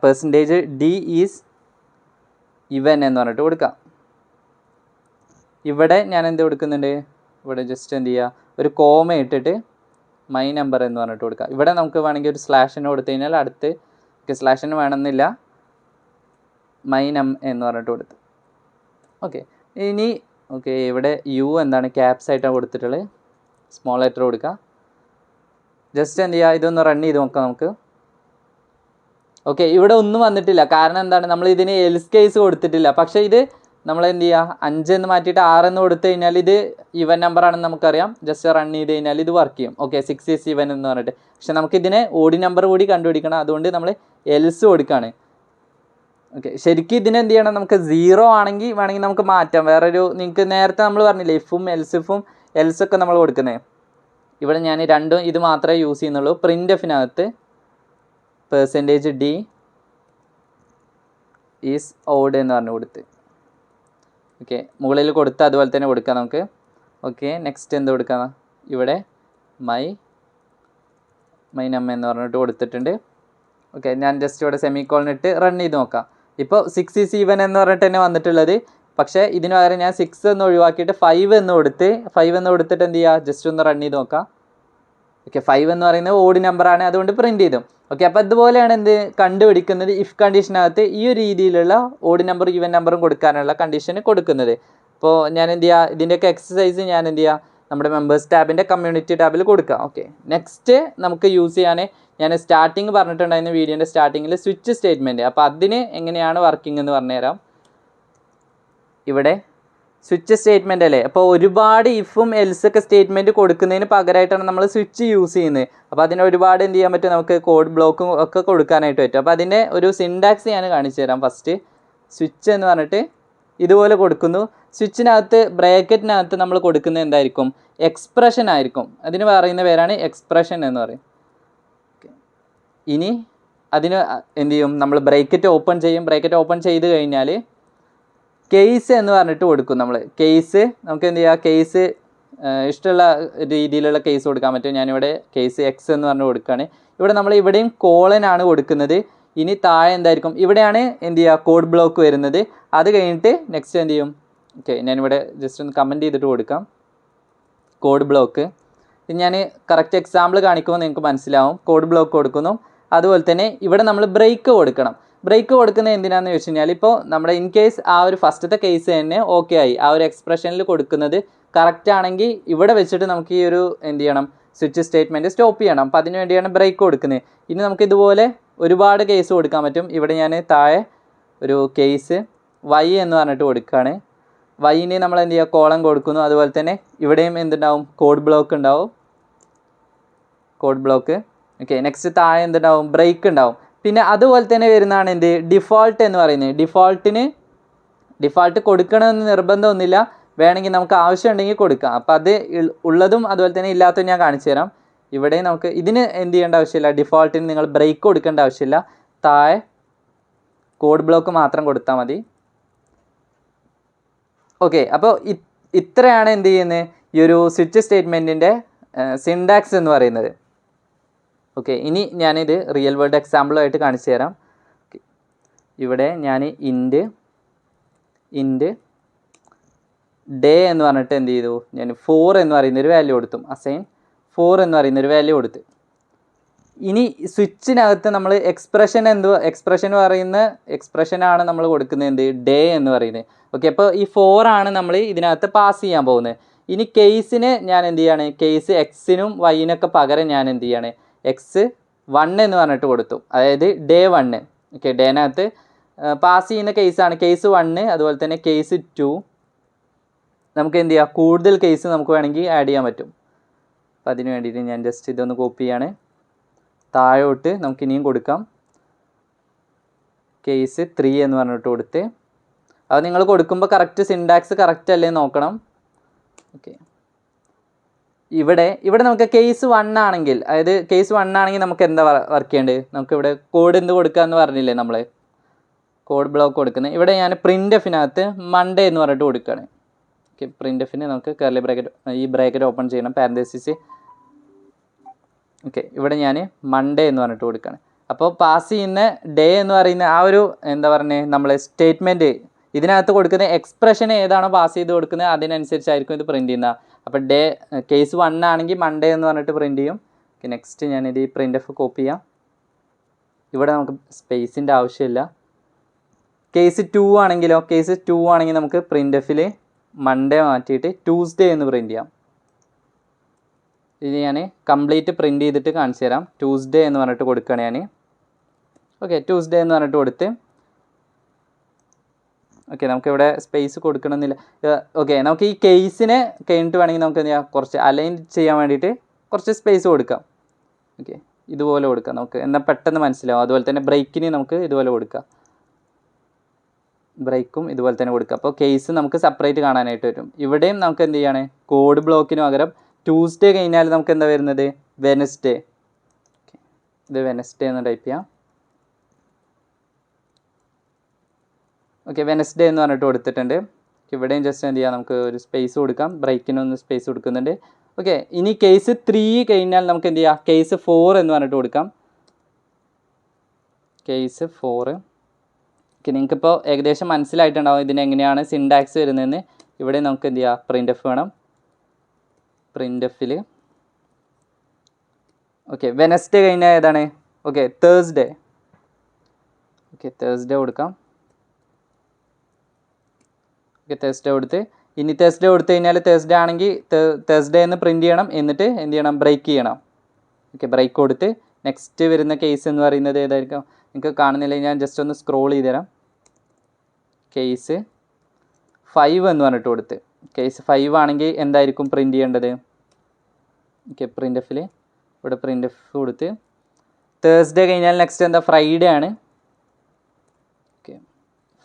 പെർസെൻറ്റേജ് ഡി ഈസ് ഇവൻ എന്ന് പറഞ്ഞിട്ട് കൊടുക്കാം. ഇവിടെ ഞാൻ എന്ത് കൊടുക്കുന്നുണ്ട്, ഇവിടെ ജസ്റ്റ് എന്ത് ചെയ്യുക, ഒരു കോമ ഇട്ടിട്ട് മൈ നമ്പർ എന്ന് പറഞ്ഞിട്ട് കൊടുക്കുക. ഇവിടെ നമുക്ക് വേണമെങ്കിൽ ഒരു സ്ലാഷിന് കൊടുത്തു കഴിഞ്ഞാൽ അടുത്ത് സ്ലാഷിന് വേണമെന്നില്ല, മൈ എന്ന് പറഞ്ഞിട്ട് കൊടുത്തു. ഓക്കെ, ഇനി ഇവിടെ യു എന്താണ് ക്യാപ്സ് ആയിട്ടാണ് കൊടുത്തിട്ടുള്ളത്, സ്മോൾ ലെറ്റർ കൊടുക്കുക. ജസ്റ്റ് എന്ത് ചെയ്യുക, ഇതൊന്ന് റൺ ചെയ്ത് നോക്കാം നമുക്ക്. ഓക്കെ, ഇവിടെ ഒന്നും വന്നിട്ടില്ല. കാരണം എന്താണ്, നമ്മൾ ഇതിന് എൽസ് കേസ് കൊടുത്തിട്ടില്ല. പക്ഷേ ഇത് നമ്മൾ എന്ത് ചെയ്യുക, 5 എന്ന് മാറ്റിയിട്ട് 6 എന്ന് കൊടുത്തു കഴിഞ്ഞാൽ ഇത് ഇവൻ നമ്പർ ആണെന്ന് നമുക്കറിയാം. ജസ്റ്റ് റൺ ചെയ്ത് കഴിഞ്ഞാൽ ഇത് വർക്ക് ചെയ്യും. ഓക്കെ, 6 ഈസ് ഇവൻ എന്ന് പറഞ്ഞിട്ട്. പക്ഷെ നമുക്കിതിനെ ഓടി നമ്പർ കൂടി കണ്ടുപിടിക്കണം. അതുകൊണ്ട് നമ്മൾ എൽസ് കൊടുക്കുകയാണ്. ഓക്കെ, ശരിക്കും ഇതിന് എന്ത് ചെയ്യണം, നമുക്ക് 0 ആണെങ്കിൽ വേണമെങ്കിൽ നമുക്ക് മാറ്റാം. നിങ്ങൾക്ക് നേരത്തെ നമ്മൾ പറഞ്ഞില്ലേ ഇഫും എൽസൊക്കെ നമ്മൾ കൊടുക്കുന്നത്. ഇവിടെ ഞാൻ രണ്ടും ഇത് മാത്രമേ യൂസ് ചെയ്യുന്നുള്ളൂ. പ്രിൻ്റ് എഫിനകത്ത് പെർസെൻറ്റേജ് ഡി ഈസ് ഓഡ് എന്ന് പറഞ്ഞു കൊടുത്ത്. ഓക്കെ, മുകളിൽ കൊടുത്ത് അതുപോലെ തന്നെ കൊടുക്കാം നമുക്ക്. ഓക്കെ, നെക്സ്റ്റ് എന്ത് കൊടുക്കാം, ഇവിടെ മൈ നമ്പർ എന്ന് പറഞ്ഞിട്ട് കൊടുത്തിട്ടുണ്ട്. ഓക്കെ, ഞാൻ ജസ്റ്റ് ഇവിടെ സെമിക്കോളൻ ഇട്ട് റൺ ചെയ്ത് നോക്കാം. ഇപ്പോൾ 6 ഈസ് ഈവൻ എന്ന് പറഞ്ഞിട്ട് തന്നെ വന്നിട്ടുള്ളത്. പക്ഷേ ഇതിന് പകരം ഞാൻ 6 എന്ന് ഒഴിവാക്കിയിട്ട് 5 എന്ന് കൊടുത്തിട്ട് എന്ത് ചെയ്യുക, ജസ്റ്റ് ഒന്ന് റൺ ചെയ്ത് നോക്കാം. ഓക്കെ, 5 എന്ന് പറയുന്നത് ഓഡ് നമ്പറാണ്, അതുകൊണ്ട് പ്രിൻറ്റ് ചെയ്തു. ഓക്കെ, അപ്പോൾ ഇതുപോലെയാണ് എന്ത് കണ്ടുപിടിക്കുന്നത്. ഇഫ് കണ്ടീഷനകത്ത് ഈ ഒരു രീതിയിലുള്ള ഓഡ് നമ്പർ ഈവൻ നമ്പറും കൊടുക്കാനുള്ള കണ്ടീഷൻ കൊടുക്കുന്നത്. അപ്പോൾ ഞാൻ എന്ത് ചെയ്യുക, ഇതിൻ്റെയൊക്കെ എക്സസൈസ് ഞാൻ എന്ത് ചെയ്യുക, നമ്മുടെ മെമ്പേഴ്സ് ടാബിൻ്റെ കമ്മ്യൂണിറ്റി ടാബിൽ കൊടുക്കുക. ഓക്കെ, നെക്സ്റ്റ് നമുക്ക് യൂസ് ചെയ്യാൻ ഞാൻ സ്റ്റാർട്ടിങ് പറഞ്ഞിട്ടുണ്ടായിരുന്നു വീഡിയോൻ്റെ സ്റ്റാർട്ടിങ്ങിൽ സ്വിച്ച് സ്റ്റേറ്റ്മെൻറ്റ്. അപ്പോൾ അതിന് എങ്ങനെയാണ് വർക്കിംഗ് എന്ന് പറഞ്ഞുതരാം. ഇവിടെ സ്വിച്ച് സ്റ്റേറ്റ്മെൻ്റ് അല്ലേ, അപ്പോൾ ഒരുപാട് ഇഫും എൽസൊക്കെ സ്റ്റേറ്റ്മെൻറ്റ് കൊടുക്കുന്നതിന് പകരമായിട്ടാണ് നമ്മൾ സ്വിച്ച് യൂസ് ചെയ്യുന്നത്. അപ്പോൾ അതിന് ഒരുപാട് എന്ത് ചെയ്യാൻ പറ്റും, നമുക്ക് കോഡ് ബ്ലോക്കും ഒക്കെ കൊടുക്കാനായിട്ട് പറ്റും. അപ്പോൾ അതിൻ്റെ ഒരു സിൻടാക്സ് ഞാൻ കാണിച്ചു തരാം. ഫസ്റ്റ് സ്വിച്ച് എന്ന് പറഞ്ഞിട്ട് ഇതുപോലെ കൊടുക്കുന്നു. സ്വിച്ചിനകത്ത് ബ്രാക്കറ്റിനകത്ത് നമ്മൾ കൊടുക്കുന്നത് എന്തായിരിക്കും, എക്സ്പ്രഷൻ ആയിരിക്കും. അതിന് പറയുന്ന പേരാണ് എക്സ്പ്രഷൻ എന്ന് പറയും. ഇനി അതിന് എന്ത് ചെയ്യും, നമ്മൾ ബ്രാക്കറ്റ് ഓപ്പൺ ചെയ്യും. ബ്രാക്കറ്റ് ഓപ്പൺ ചെയ്ത് കഴിഞ്ഞാൽ കേസ് എന്ന് പറഞ്ഞിട്ട് കൊടുക്കും. നമ്മൾ കേസ് നമുക്ക് എന്ത് ചെയ്യുക, കേസ് ഇഷ്ടമുള്ള രീതിയിലുള്ള കേസ് കൊടുക്കാൻ പറ്റും. ഞാനിവിടെ കേസ് എക്സ് എന്ന് പറഞ്ഞ് കൊടുക്കുകയാണ്. ഇവിടെ നമ്മൾ ഇവിടെയും കോളനാണ് കൊടുക്കുന്നത്. ഇനി താഴെ എന്തായിരിക്കും, ഇവിടെയാണ് എന്ത് ചെയ്യുക, കോഡ് ബ്ലോക്ക് വരുന്നത്. അത് കഴിഞ്ഞിട്ട് നെക്സ്റ്റ് എന്ത് ചെയ്യും, ഓക്കെ ഞാനിവിടെ ജസ്റ്റ് ഒന്ന് കമൻറ്റ് ചെയ്തിട്ട് കൊടുക്കാം. കോഡ് ബ്ലോക്ക് ഞാൻ കറക്റ്റ് എക്സാമ്പിൾ കാണിക്കുമ്പോൾ നിങ്ങൾക്ക് മനസ്സിലാവും. കോഡ് ബ്ലോക്ക് കൊടുക്കുന്നു. അതുപോലെ തന്നെ ഇവിടെ നമ്മൾ ബ്രേക്ക് കൊടുക്കണം. ബ്രേക്ക് കൊടുക്കുന്നത് എന്തിനാണെന്ന് ചോദിച്ചു കഴിഞ്ഞാൽ, ഇപ്പോൾ നമ്മുടെ ഇൻ കേസ് ആ ഒരു ഫസ്റ്റത്തെ കേസ് തന്നെ ഓക്കെ ആയി, ആ ഒരു എക്സ്പ്രഷനിൽ കൊടുക്കുന്നത് കറക്റ്റ് ആണെങ്കിൽ ഇവിടെ വെച്ചിട്ട് നമുക്ക് ഈ ഒരു എന്ത് ചെയ്യണം, സ്വിച്ച് സ്റ്റേറ്റ്മെൻറ്റ് സ്റ്റോപ്പ് ചെയ്യണം. അപ്പോൾ അതിന് വേണ്ടിയാണ് ബ്രേക്ക് കൊടുക്കുന്നത്. ഇനി നമുക്ക് ഇതുപോലെ ഒരുപാട് കേസ് കൊടുക്കാൻ പറ്റും. ഇവിടെ ഞാൻ താഴെ ഒരു കേസ് വൈ എന്ന് പറഞ്ഞിട്ട് കൊടുക്കുകയാണ്. വൈന് നമ്മൾ എന്ത് ചെയ്യുക, കോളം കൊടുക്കുന്നു. അതുപോലെ തന്നെ ഇവിടെയും എന്തുണ്ടാവും, കോഡ് ബ്ലോക്ക് ഉണ്ടാവും, കോഡ് ബ്ലോക്ക്. ഓക്കെ, നെക്സ്റ്റ് താഴെ എന്തുണ്ടാവും, ബ്രേക്ക് ഉണ്ടാവും. പിന്നെ അതുപോലെ തന്നെ വരുന്നതാണ് എന്ത്, ഡിഫോൾട്ട് എന്ന് പറയുന്നത്. ഡിഫോൾട്ട് കൊടുക്കണമെന്ന് നിർബന്ധമൊന്നുമില്ല, വേണമെങ്കിൽ നമുക്ക് ആവശ്യമുണ്ടെങ്കിൽ കൊടുക്കാം. അപ്പോൾ അത് ഉള്ളതും അതുപോലെ തന്നെ ഇല്ലാത്തതും ഞാൻ കാണിച്ചു തരാം. ഇവിടെ നമുക്ക് ഇതിന് എന്ത് ചെയ്യേണ്ട ആവശ്യമില്ല, ഡിഫോൾട്ടിന് നിങ്ങൾ ബ്രേക്ക് കൊടുക്കേണ്ട ആവശ്യമില്ല. താഴെ കോഡ് ബ്ലോക്ക് മാത്രം കൊടുത്താൽ മതി. ഓക്കെ, അപ്പോൾ ഇത്രയാണ് എന്ത് ചെയ്യുന്നത്, ഈ ഒരു സ്വിച്ച് സ്റ്റേറ്റ്മെൻറ്റിൻ്റെ സിൻടാക്സ് എന്ന് പറയുന്നത്. ഓക്കെ, ഇനി ഞാനിത് റിയൽ വേൾഡ് എക്സാമ്പിളായിട്ട് കാണിച്ചു തരാം. ഇവിടെ ഞാൻ ഇൻറ്റ് ഡേ എന്ന് പറഞ്ഞിട്ട് എന്ത് ചെയ്തു, ഞാൻ 4 എന്ന് പറയുന്നൊരു വാല്യൂ കൊടുത്തു. അസൈൻ 4 എന്ന് പറയുന്നൊരു വാല്യൂ കൊടുത്ത്. ഇനി സ്വിച്ചിനകത്ത് നമ്മൾ എക്സ്പ്രഷനാണ് നമ്മൾ കൊടുക്കുന്നത് എന്ത്, ഡേ എന്ന് പറയുന്നത്. ഓക്കെ, അപ്പോൾ ഈ 4 ആണ് നമ്മൾ ഇതിനകത്ത് പാസ് ചെയ്യാൻ പോകുന്നത്. ഇനി കേസിന് ഞാൻ എന്ത് ചെയ്യാണ്, കേസ് എക്സിനും വൈനൊക്കെ പകരം ഞാൻ എന്ത് ചെയ്യാണ്, x1 എന്ന് പറഞ്ഞിട്ട് കൊടുത്തു. അതായത് ഡേ 1. ഓക്കെ, ഡേനകത്ത് പാസ് ചെയ്യുന്ന കേസാണ് കേസ് 1. അതുപോലെ തന്നെ കേസ് 2 നമുക്ക് എന്ത് ചെയ്യാം, കൂടുതൽ കേസ് നമുക്ക് വേണമെങ്കിൽ ആഡ് ചെയ്യാൻ പറ്റും. അപ്പം അതിന് വേണ്ടിയിട്ട് ഞാൻ ജസ്റ്റ് ഇതൊന്ന് കോപ്പി ചെയ്യാണ്. താഴോട്ട് നമുക്ക് ഇനിയും കൊടുക്കാം. കേസ് 3 എന്ന് പറഞ്ഞിട്ട് കൊടുത്ത്, അത് നിങ്ങൾ കൊടുക്കുമ്പോൾ കറക്റ്റ് സിൻടാക്സ് കറക്റ്റ് അല്ലേ നോക്കണം. ഓക്കെ, ഇവിടെ നമുക്ക് കേസ് 1 ആണെങ്കിൽ, അതായത് കേസ് 1 ആണെങ്കിൽ നമുക്ക് എന്താ വർക്ക് ചെയ്യേണ്ടത്? നമുക്ക് ഇവിടെ കോഡ് എന്ത് കൊടുക്കുക എന്ന് പറഞ്ഞില്ലേ നമ്മൾ, കോഡ് ബ്ലോക്ക് കൊടുക്കുന്നത്. ഇവിടെ ഞാൻ പ്രിൻ്റ് എഫിനകത്ത് മൺഡേ എന്ന് പറഞ്ഞിട്ട് കൊടുക്കുകയാണ്. ഓക്കെ, പ്രിൻ്റ് എഫിന് നമുക്ക് കർലി ബ്രാക്കറ്റ്, ഈ ബ്രാക്കറ്റ് ഓപ്പൺ ചെയ്യണം, പാരന്തസിസ്. ഓക്കെ, ഇവിടെ ഞാൻ മൺഡേ എന്ന് പറഞ്ഞിട്ട് കൊടുക്കുകയാണ്. അപ്പോൾ പാസ് ചെയ്യുന്ന ഡേ എന്ന് പറയുന്ന ആ ഒരു എന്താ പറയുന്നത്, നമ്മൾ സ്റ്റേറ്റ്മെൻറ്റ് ഇതിനകത്ത് കൊടുക്കുന്ന എക്സ്പ്രഷൻ ഏതാണോ പാസ് ചെയ്ത് കൊടുക്കുന്നത് അതിനനുസരിച്ചായിരിക്കും ഇത് പ്രിൻറ്റ് ചെയ്യുന്നത്. അപ്പോൾ ഡേ കേസ് 1 ആണെങ്കിൽ മൺഡേ എന്ന് പറഞ്ഞിട്ട് പ്രിൻറ്റ് ചെയ്യും. ഓക്കെ, നെക്സ്റ്റ് ഞാനിത് ഈ പ്രിൻ്റ് എഫ് കോപ്പി ചെയ്യാം. ഇവിടെ നമുക്ക് സ്പേസിൻ്റെ ആവശ്യമില്ല. കേസ് 2 ആണെങ്കിലോ, കേസ് 2 ആണെങ്കിൽ നമുക്ക് പ്രിൻ്റ് എഫിൽ മൺഡേ മാറ്റിയിട്ട് ട്യൂസ്ഡേ എന്ന് പ്രിൻറ്റ് ചെയ്യാം. ഇത് ഞാൻ കംപ്ലീറ്റ് പ്രിൻറ്റ് ചെയ്തിട്ട് കാണിച്ചു തരാം. ട്യൂസ്ഡേ എന്ന് പറഞ്ഞിട്ട് കൊടുക്കുകയാണ് ഞാൻ. ഓക്കെ, ട്യൂസ്ഡേ എന്ന് പറഞ്ഞിട്ട് കൊടുത്ത്, ഓക്കെ നമുക്കിവിടെ സ്പേസ് കൊടുക്കണമെന്നില്ല. ഓക്കെ, നമുക്ക് ഈ കേസിനെ കഴിഞ്ഞിട്ട് വേണമെങ്കിൽ നമുക്ക് എന്താ കുറച്ച് അലൈൻ ചെയ്യാൻ വേണ്ടിയിട്ട് കുറച്ച് സ്പേസ് കൊടുക്കാം. ഓക്കെ, ഇതുപോലെ കൊടുക്കാം നമുക്ക്, എന്നാൽ പെട്ടെന്ന് മനസ്സിലാവും. അതുപോലെ തന്നെ ബ്രേക്കിന് നമുക്ക് ഇതുപോലെ കൊടുക്കാം, ബ്രേക്കും ഇതുപോലെ തന്നെ കൊടുക്കുക. അപ്പോൾ കേസ് നമുക്ക് സെപ്പറേറ്റ് കാണാനായിട്ട് വരും. ഇവിടെയും നമുക്ക് എന്ത് ചെയ്യാണ്, കോഡ് ബ്ലോക്കിന് പകരം ട്യൂസ്ഡേ കഴിഞ്ഞാൽ നമുക്ക് എന്താ വരുന്നത്, വെനസ്ഡേ. ഇത് വെനസ്ഡേ എന്ന് ടൈപ്പ് ചെയ്യാം. ഓക്കെ, വെനസ്ഡേ എന്ന് പറഞ്ഞിട്ട് കൊടുത്തിട്ടുണ്ട്. ഇവിടെയും ജസ്റ്റ് എന്ത് ചെയ്യാം, നമുക്ക് ഒരു സ്പേസ് കൊടുക്കാം, ബ്രേക്കിനൊന്ന് സ്പേസ് കൊടുക്കുന്നുണ്ട്. ഓക്കെ, ഇനി കേസ് 3 കഴിഞ്ഞാൽ നമുക്ക് എന്ത് ചെയ്യാം, കേസ് 4 എന്ന് പറഞ്ഞിട്ട് കൊടുക്കാം. കേസ് 4. ഓക്കെ, നിങ്ങൾക്കിപ്പോൾ ഏകദേശം മനസ്സിലായിട്ടുണ്ടാവും ഇതിനെങ്ങനെയാണ് സിൻടാക്സ് വരുന്നതെന്ന്. ഇവിടെ നമുക്ക് എന്ത് ചെയ്യാം, പ്രിൻ്റ് എഫ് വേണം. പ്രിൻ്റ് എഫിൽ ഓക്കെ വെനസ്ഡേ കഴിഞ്ഞാൽ ഏതാണ്, ഓക്കെ തേഴ്സ്ഡേ. ഓക്കെ, തേഴ്സ്ഡേ കൊടുക്കാം. ഓക്കെ, തേഴ്സ്ഡേ കൊടുത്ത്, ഇനി തേഴ്സ്ഡേ കൊടുത്തു കഴിഞ്ഞാൽ തേഴ്സ്ഡേ ആണെങ്കിൽ തേഴ്സ്ഡേ എന്ന് പ്രിൻറ്റ് ചെയ്യണം. എന്നിട്ട് എന്ത് ചെയ്യണം, ബ്രേക്ക് ചെയ്യണം. ഓക്കെ, ബ്രേക്ക് കൊടുത്ത് നെക്സ്റ്റ് വരുന്ന കേസ് എന്ന് പറയുന്നത് ഏതായിരിക്കും, നിങ്ങൾക്ക് കാണുന്നില്ല, ഞാൻ ജസ്റ്റ് ഒന്ന് സ്ക്രോൾ ചെയ്ത് തരാം. കേസ് 5 എന്ന് പറഞ്ഞിട്ട് കൊടുത്ത്, കേസ് 5 ആണെങ്കിൽ എന്തായിരിക്കും പ്രിൻറ്റ് ചെയ്യേണ്ടത്. ഓക്കെ, പ്രിൻ്റ് എഫിൽ ഇവിടെ പ്രിൻ്റ് എഫ് കൊടുത്ത്, തേഴ്സ്ഡേ കഴിഞ്ഞാൽ നെക്സ്റ്റ് എന്താ, ഫ്രൈഡേ ആണ്. ഓക്കെ,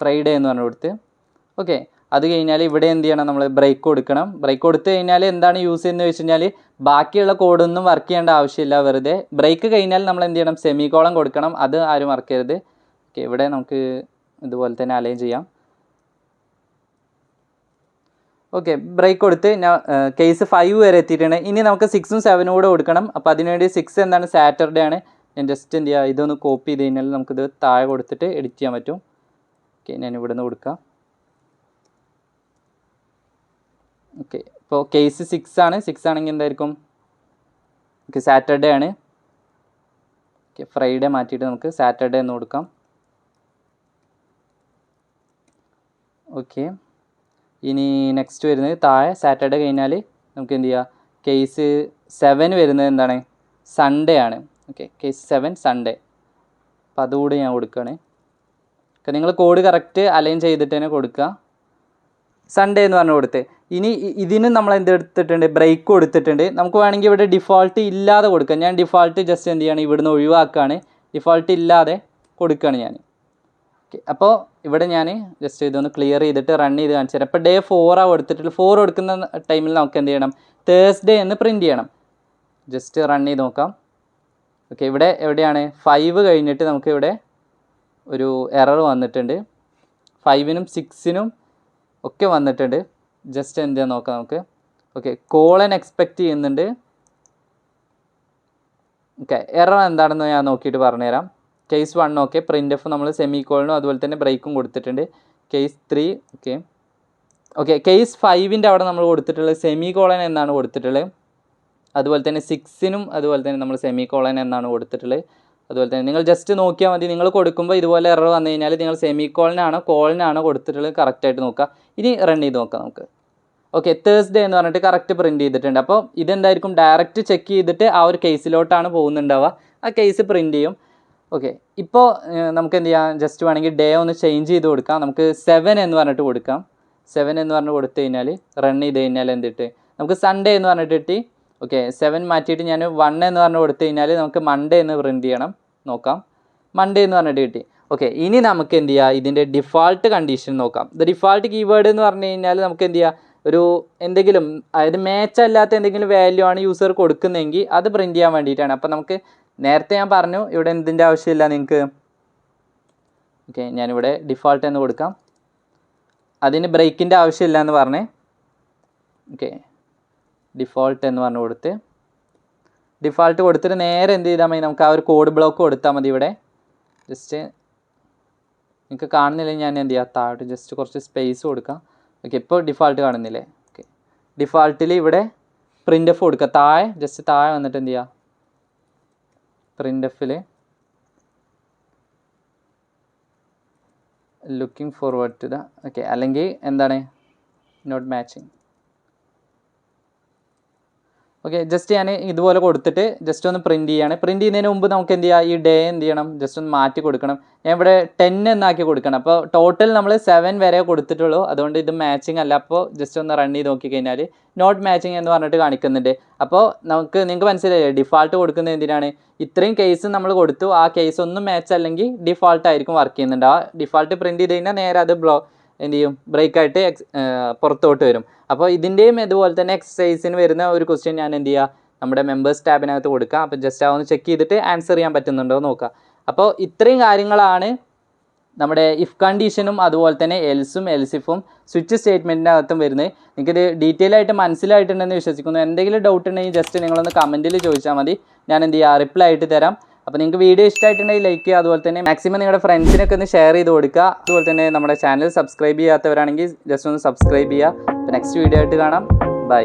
ഫ്രൈഡേ എന്ന് പറഞ്ഞു കൊടുത്ത്. ഓക്കെ, അത് കഴിഞ്ഞാൽ ഇവിടെ എന്ത് ചെയ്യണം, നമ്മൾ ബ്രേക്ക് കൊടുക്കണം. ബ്രേക്ക് കൊടുത്തു കഴിഞ്ഞാൽ എന്താണ് യൂസ് ചെയ്യുന്നത് വെച്ച് കഴിഞ്ഞാൽ ബാക്കിയുള്ള കോഡൊന്നും വർക്ക് ചെയ്യേണ്ട ആവശ്യമില്ല. വെറുതെ ബ്രേക്ക് കഴിഞ്ഞാൽ നമ്മൾ എന്ത് ചെയ്യണം, സെമിക്കോളം കൊടുക്കണം. അത് ആരും വർക്ക് ചെയ്യരുത്. ഓക്കെ, ഇവിടെ നമുക്ക് ഇതുപോലെ തന്നെ അലൈൻ ചെയ്യാം. ഓക്കെ, ബ്രേക്ക് കൊടുത്ത് ഞാൻ കേസ് 5 വരെ എത്തിയിട്ടുണ്ട്. ഇനി നമുക്ക് 6ഉം 7ഉം കൂടെ കൊടുക്കണം. അപ്പോൾ അതിനുവേണ്ടി 6 എന്താണ്, സാറ്റർഡേ ആണ്. ഞാൻ ജസ്റ്റ് എന്ത് ചെയ്യുക, ഇതൊന്ന് കോപ്പി ചെയ്ത് കഴിഞ്ഞാൽ നമുക്കിത് താഴെ കൊടുത്തിട്ട് എഡിറ്റ് ചെയ്യാൻ പറ്റും. ഓക്കെ, ഞാൻ ഇവിടെ നിന്ന് കൊടുക്കാം. ഓക്കെ, ഇപ്പോൾ കേസ് 6 ആണ്. 6 ആണെങ്കിൽ എന്തായിരിക്കും, ഓക്കെ സാറ്റർഡേ ആണ്. ഓക്കെ, ഫ്രൈഡേ മാറ്റിയിട്ട് നമുക്ക് സാറ്റർഡേ എന്ന് കൊടുക്കാം. ഓക്കെ, ഇനി നെക്സ്റ്റ് വരുന്നത് താഴെ സാറ്റർഡേ കഴിഞ്ഞാൽ നമുക്ക് എന്ത് ചെയ്യുക, കേസ് 7 വരുന്നത് എന്താണ്, സൺഡേ ആണ്. Okay, case 7 Sunday. അപ്പോൾ അതുകൂടി ഞാൻ കൊടുക്കുകയാണ്. ഓക്കെ, നിങ്ങൾ കോഡ് കറക്റ്റ് അലൈൻ ചെയ്തിട്ട് തന്നെ കൊടുക്കുക. സൺഡേ എന്ന് പറഞ്ഞു കൊടുത്ത്, ഇനി ഇതിന് നമ്മൾ എന്തെടുത്തിട്ടുണ്ട്, ബ്രേക്ക് കൊടുത്തിട്ടുണ്ട്. നമുക്ക് വേണമെങ്കിൽ ഇവിടെ ഡിഫോൾട്ട് ഇല്ലാതെ കൊടുക്കാം. ഞാൻ ഡിഫോൾട്ട് ജസ്റ്റ് എന്ത് ചെയ്യാണ്, ഇവിടുന്ന് ഒഴിവാക്കുകയാണ്. ഡിഫോൾട്ട് ഇല്ലാതെ കൊടുക്കുകയാണ് ഞാൻ. ഓക്കെ, അപ്പോൾ ഇവിടെ ഞാൻ ജസ്റ്റ് ഇതൊന്ന് ക്ലിയർ ചെയ്തിട്ട് റൺ ചെയ്ത് കാണിച്ചു തരാം. ഇപ്പോൾ ഡേ 4 കൊടുത്തിട്ടുള്ള 4 കൊടുക്കുന്ന ടൈമിൽ നമുക്ക് എന്ത് ചെയ്യണം, തേഴ്സ്ഡേ എന്ന് പ്രിൻറ്റ് ചെയ്യണം. ജസ്റ്റ് റൺ ചെയ്ത് നോക്കാം. ഓക്കെ, ഇവിടെ എവിടെയാണ് 5 കഴിഞ്ഞിട്ട് നമുക്ക് ഇവിടെ ഒരു എറർ വന്നിട്ടുണ്ട്. 5നും 6നും ഒക്കെ വന്നിട്ടുണ്ട്. ജസ്റ്റ് എന്ത് ചെയ്യാൻ നോക്കാം നമുക്ക്. ഓക്കെ, കോളൻ എക്സ്പെക്റ്റ് ചെയ്യുന്നുണ്ട്. ഓക്കെ, എറർ എന്താണെന്ന് ഞാൻ നോക്കിയിട്ട് പറഞ്ഞുതരാം. കേസ് 1 ഓക്കെ, പ്രിൻ്റ് എഫ് നമ്മൾ സെമി കോളനും അതുപോലെ തന്നെ ബ്രേക്കും കൊടുത്തിട്ടുണ്ട്. Case 3 okay. ഓക്കെ, കേസ് 5ൻ്റെ അവിടെ നമ്മൾ കൊടുത്തിട്ടുള്ളത് സെമി കോളൻ എന്നാണ് കൊടുത്തിട്ടുള്ളത്. അതുപോലെ തന്നെ 6നും അതുപോലെ തന്നെ നമ്മൾ സെമി കോളൻ എന്നാണ് കൊടുത്തിട്ടുള്ളത്. അതുപോലെ തന്നെ നിങ്ങൾ ജസ്റ്റ് നോക്കിയാൽ മതി. നിങ്ങൾ കൊടുക്കുമ്പോൾ ഇതുപോലെ എറർ വന്നു കഴിഞ്ഞാൽ നിങ്ങൾ സെമി കോളനാണോ കൊടുത്തിട്ടുള്ളത് കറക്റ്റായിട്ട് നോക്കുക. ഇനി റൺ ചെയ്ത് നോക്കാം നമുക്ക്. ഓക്കെ, തേഴ്സ്ഡേ എന്ന് പറഞ്ഞിട്ട് കറക്റ്റ് പ്രിൻറ്റ് ചെയ്തിട്ടുണ്ട്. അപ്പോൾ ഇതെന്തായിരിക്കും, ഡയറക്റ്റ് ചെക്ക് ചെയ്തിട്ട് ആ ഒരു കേസിലോട്ടാണ് പോകുന്നുണ്ടാവുക. ആ കേസ് പ്രിൻറ്റ് ചെയ്യും. ഓക്കെ, ഇപ്പോൾ നമുക്ക് എന്ത് ചെയ്യാം, ജസ്റ്റ് വേണമെങ്കിൽ ഡേ ഒന്ന് ചേഞ്ച് ചെയ്ത് കൊടുക്കാം. നമുക്ക് 7 എന്ന് പറഞ്ഞിട്ട് കൊടുക്കാം. 7 എന്ന് പറഞ്ഞ് കൊടുത്തു കഴിഞ്ഞാൽ റൺ ചെയ്ത് കഴിഞ്ഞാൽ എന്തിട്ട് നമുക്ക് സൺഡേ എന്ന് പറഞ്ഞിട്ട് കിട്ടി. ഓക്കെ, 7 മാറ്റിയിട്ട് ഞാൻ 1 എന്ന് പറഞ്ഞ് കൊടുത്തു കഴിഞ്ഞാൽ നമുക്ക് മൺഡേ എന്ന് പ്രിൻറ്റ് ചെയ്യണം. നോക്കാം, മൺഡേ എന്ന് പറഞ്ഞിട്ട് കിട്ടി. ഓക്കെ, ഇനി നമുക്ക് എന്ത് ചെയ്യുക, ഇതിൻ്റെ ഡിഫാൾട്ട് കണ്ടീഷൻ നോക്കാം. ദ ഡിഫാൾട്ട് കീവേഡ് എന്ന് പറഞ്ഞു കഴിഞ്ഞാൽ നമുക്ക് എന്ത് ചെയ്യുക, ഒരു എന്തെങ്കിലും അതായത് മാച്ച് അല്ലാത്ത എന്തെങ്കിലും വാല്യൂ ആണ് യൂസർ കൊടുക്കുന്നതെങ്കിൽ അത് പ്രിൻറ്റ് ചെയ്യാൻ വേണ്ടിയിട്ടാണ്. അപ്പോൾ നമുക്ക് നേരത്തെ ഞാൻ പറഞ്ഞു ഇവിടെ എന്തിൻ്റെ ആവശ്യമില്ല നിങ്ങൾക്ക്. ഓക്കെ, ഞാനിവിടെ ഡിഫോൾട്ട് എന്ന് കൊടുക്കാം. അതിന് ബ്രേക്കിൻ്റെ ആവശ്യമില്ല എന്ന് പറഞ്ഞേ. ഓക്കെ, ഡിഫോൾട്ട് എന്ന് പറഞ്ഞു കൊടുത്ത് ഡിഫോൾട്ട് കൊടുത്തിട്ട് നേരെ എന്ത് ചെയ്താൽ മതി, നമുക്ക് ആ ഒരു കോഡ് ബ്ലോക്ക് കൊടുത്താൽ മതി. ഇവിടെ ജസ്റ്റ് നിങ്ങൾക്ക് കാണുന്നില്ലെങ്കിൽ ഞാൻ എന്ത് ചെയ്യാം, താഴോട്ട് ജസ്റ്റ് കുറച്ച് സ്പേസ് കൊടുക്കാം. ഓക്കെ, ഇപ്പോൾ ഡിഫോൾട്ട് കാണുന്നില്ലേ. ഓക്കെ, ഡിഫോൾട്ടിൽ ഇവിടെ പ്രിൻ്റ് എഫ് കൊടുക്കുക. താഴെ ജസ്റ്റ് താഴെ വന്നിട്ട് എന്ത് ചെയ്യുക, പ്രിൻ്റ് എഫിൽ looking forward to the okay, അല്ലെങ്കിൽ എന്താണ് നോട്ട് മാച്ചിങ്. ഓക്കെ, ജസ്റ്റ് ഞാൻ ഇതുപോലെ കൊടുത്തിട്ട് ജസ്റ്റ് ഒന്ന് പ്രിൻറ്റ് ചെയ്യാണ്. പ്രിൻറ്റ് ചെയ്യുന്നതിന് മുമ്പ് നമുക്ക് എന്ത് ചെയ്യുക, ഈ ഡേ എന്ത് ചെയ്യണം, ജസ്റ്റ് ഒന്ന് മാറ്റി കൊടുക്കണം. ഞാൻ ഇവിടെ 10 എന്നാക്കി കൊടുക്കണം. അപ്പോൾ ടോട്ടൽ നമ്മൾ 7 വരെ കൊടുത്തിട്ടുള്ളൂ, അതുകൊണ്ട് ഇത് മാച്ചിങ് അല്ല. അപ്പോൾ ജസ്റ്റ് ഒന്ന് റൺ ചെയ്ത് നോക്കിക്കഴിഞ്ഞാൽ നോട്ട് മാച്ചിങ് എന്ന് പറഞ്ഞിട്ട് കാണിക്കുന്നുണ്ട്. അപ്പോൾ നിങ്ങൾക്ക് മനസ്സിലായില്ലേ ഡിഫാൾട്ട് കൊടുക്കുന്നത് എന്തിനാണ്, ഇത്രയും കേസ് നമ്മൾ കൊടുത്തു, ആ കേസ് ഒന്നും മാച്ച് അല്ലെങ്കിൽ ഡിഫാൾട്ട് ആയിരിക്കും വർക്ക് ചെയ്യുന്നുണ്ട്. ആ ഡിഫാൾട്ട് പ്രിൻറ്റ് ചെയ്ത് കഴിഞ്ഞാൽ നേരെ അത് എന്ത് ചെയ്യും, ബ്രേക്കായിട്ട് പുറത്തോട്ട് വരും. അപ്പോൾ ഇതിൻ്റെയും ഇതുപോലെ തന്നെ എക്സസൈസിന് വരുന്ന ഒരു ക്വസ്റ്റ്യൻ ഞാൻ എന്ത് ചെയ്യുക, നമ്മുടെ മെമ്പേഴ്സ് ടാബിനകത്ത് കൊടുക്കുക. അപ്പോൾ ജസ്റ്റ് അതൊന്ന് ചെക്ക് ചെയ്തിട്ട് ആൻസർ ചെയ്യാൻ പറ്റുന്നുണ്ടോ എന്ന് നോക്കുക. അപ്പോൾ ഇത്രയും കാര്യങ്ങളാണ് നമ്മുടെ ഇഫ് കണ്ടീഷനും അതുപോലെ തന്നെ എൽസും എൽസിഫും സ്വിച്ച് സ്റ്റേറ്റ്മെൻറ്റിനകത്തും വരുന്നത്. നിങ്ങൾക്കിത് ഡീറ്റെയിൽ ആയിട്ട് മനസ്സിലായിട്ടുണ്ടെന്ന് വിശ്വസിക്കുന്നു. എന്തെങ്കിലും ഡൗട്ട് ഉണ്ടെങ്കിൽ ജസ്റ്റ് നിങ്ങളൊന്ന് കമൻറ്റിൽ ചോദിച്ചാൽ മതി, ഞാൻ എന്ത് ചെയ്യുക, റിപ്ലൈ ആയിട്ട് തരാം. അപ്പോൾ നിങ്ങൾക്ക് വീഡിയോ ഇഷ്ടമായിട്ടുണ്ടെങ്കിൽ ലൈക്ക് ചെയ്യുക, അതുപോലെ തന്നെ മാക്സിമം നിങ്ങളുടെ ഫ്രണ്ട്സിനൊക്കെ ഒന്ന് ഷെയർ ചെയ്ത് കൊടുക്കുക. അതുപോലെ തന്നെ നമ്മുടെ ചാനൽ സബ്സ്ക്രൈബ് ചെയ്യാത്തവരാണെങ്കിൽ ജസ്റ്റ് ഒന്ന് സബ്സ്ക്രൈബ് ചെയ്യുക. അപ്പോൾ നെക്സ്റ്റ് വീഡിയോ ആയിട്ട് കാണാം. ബൈ.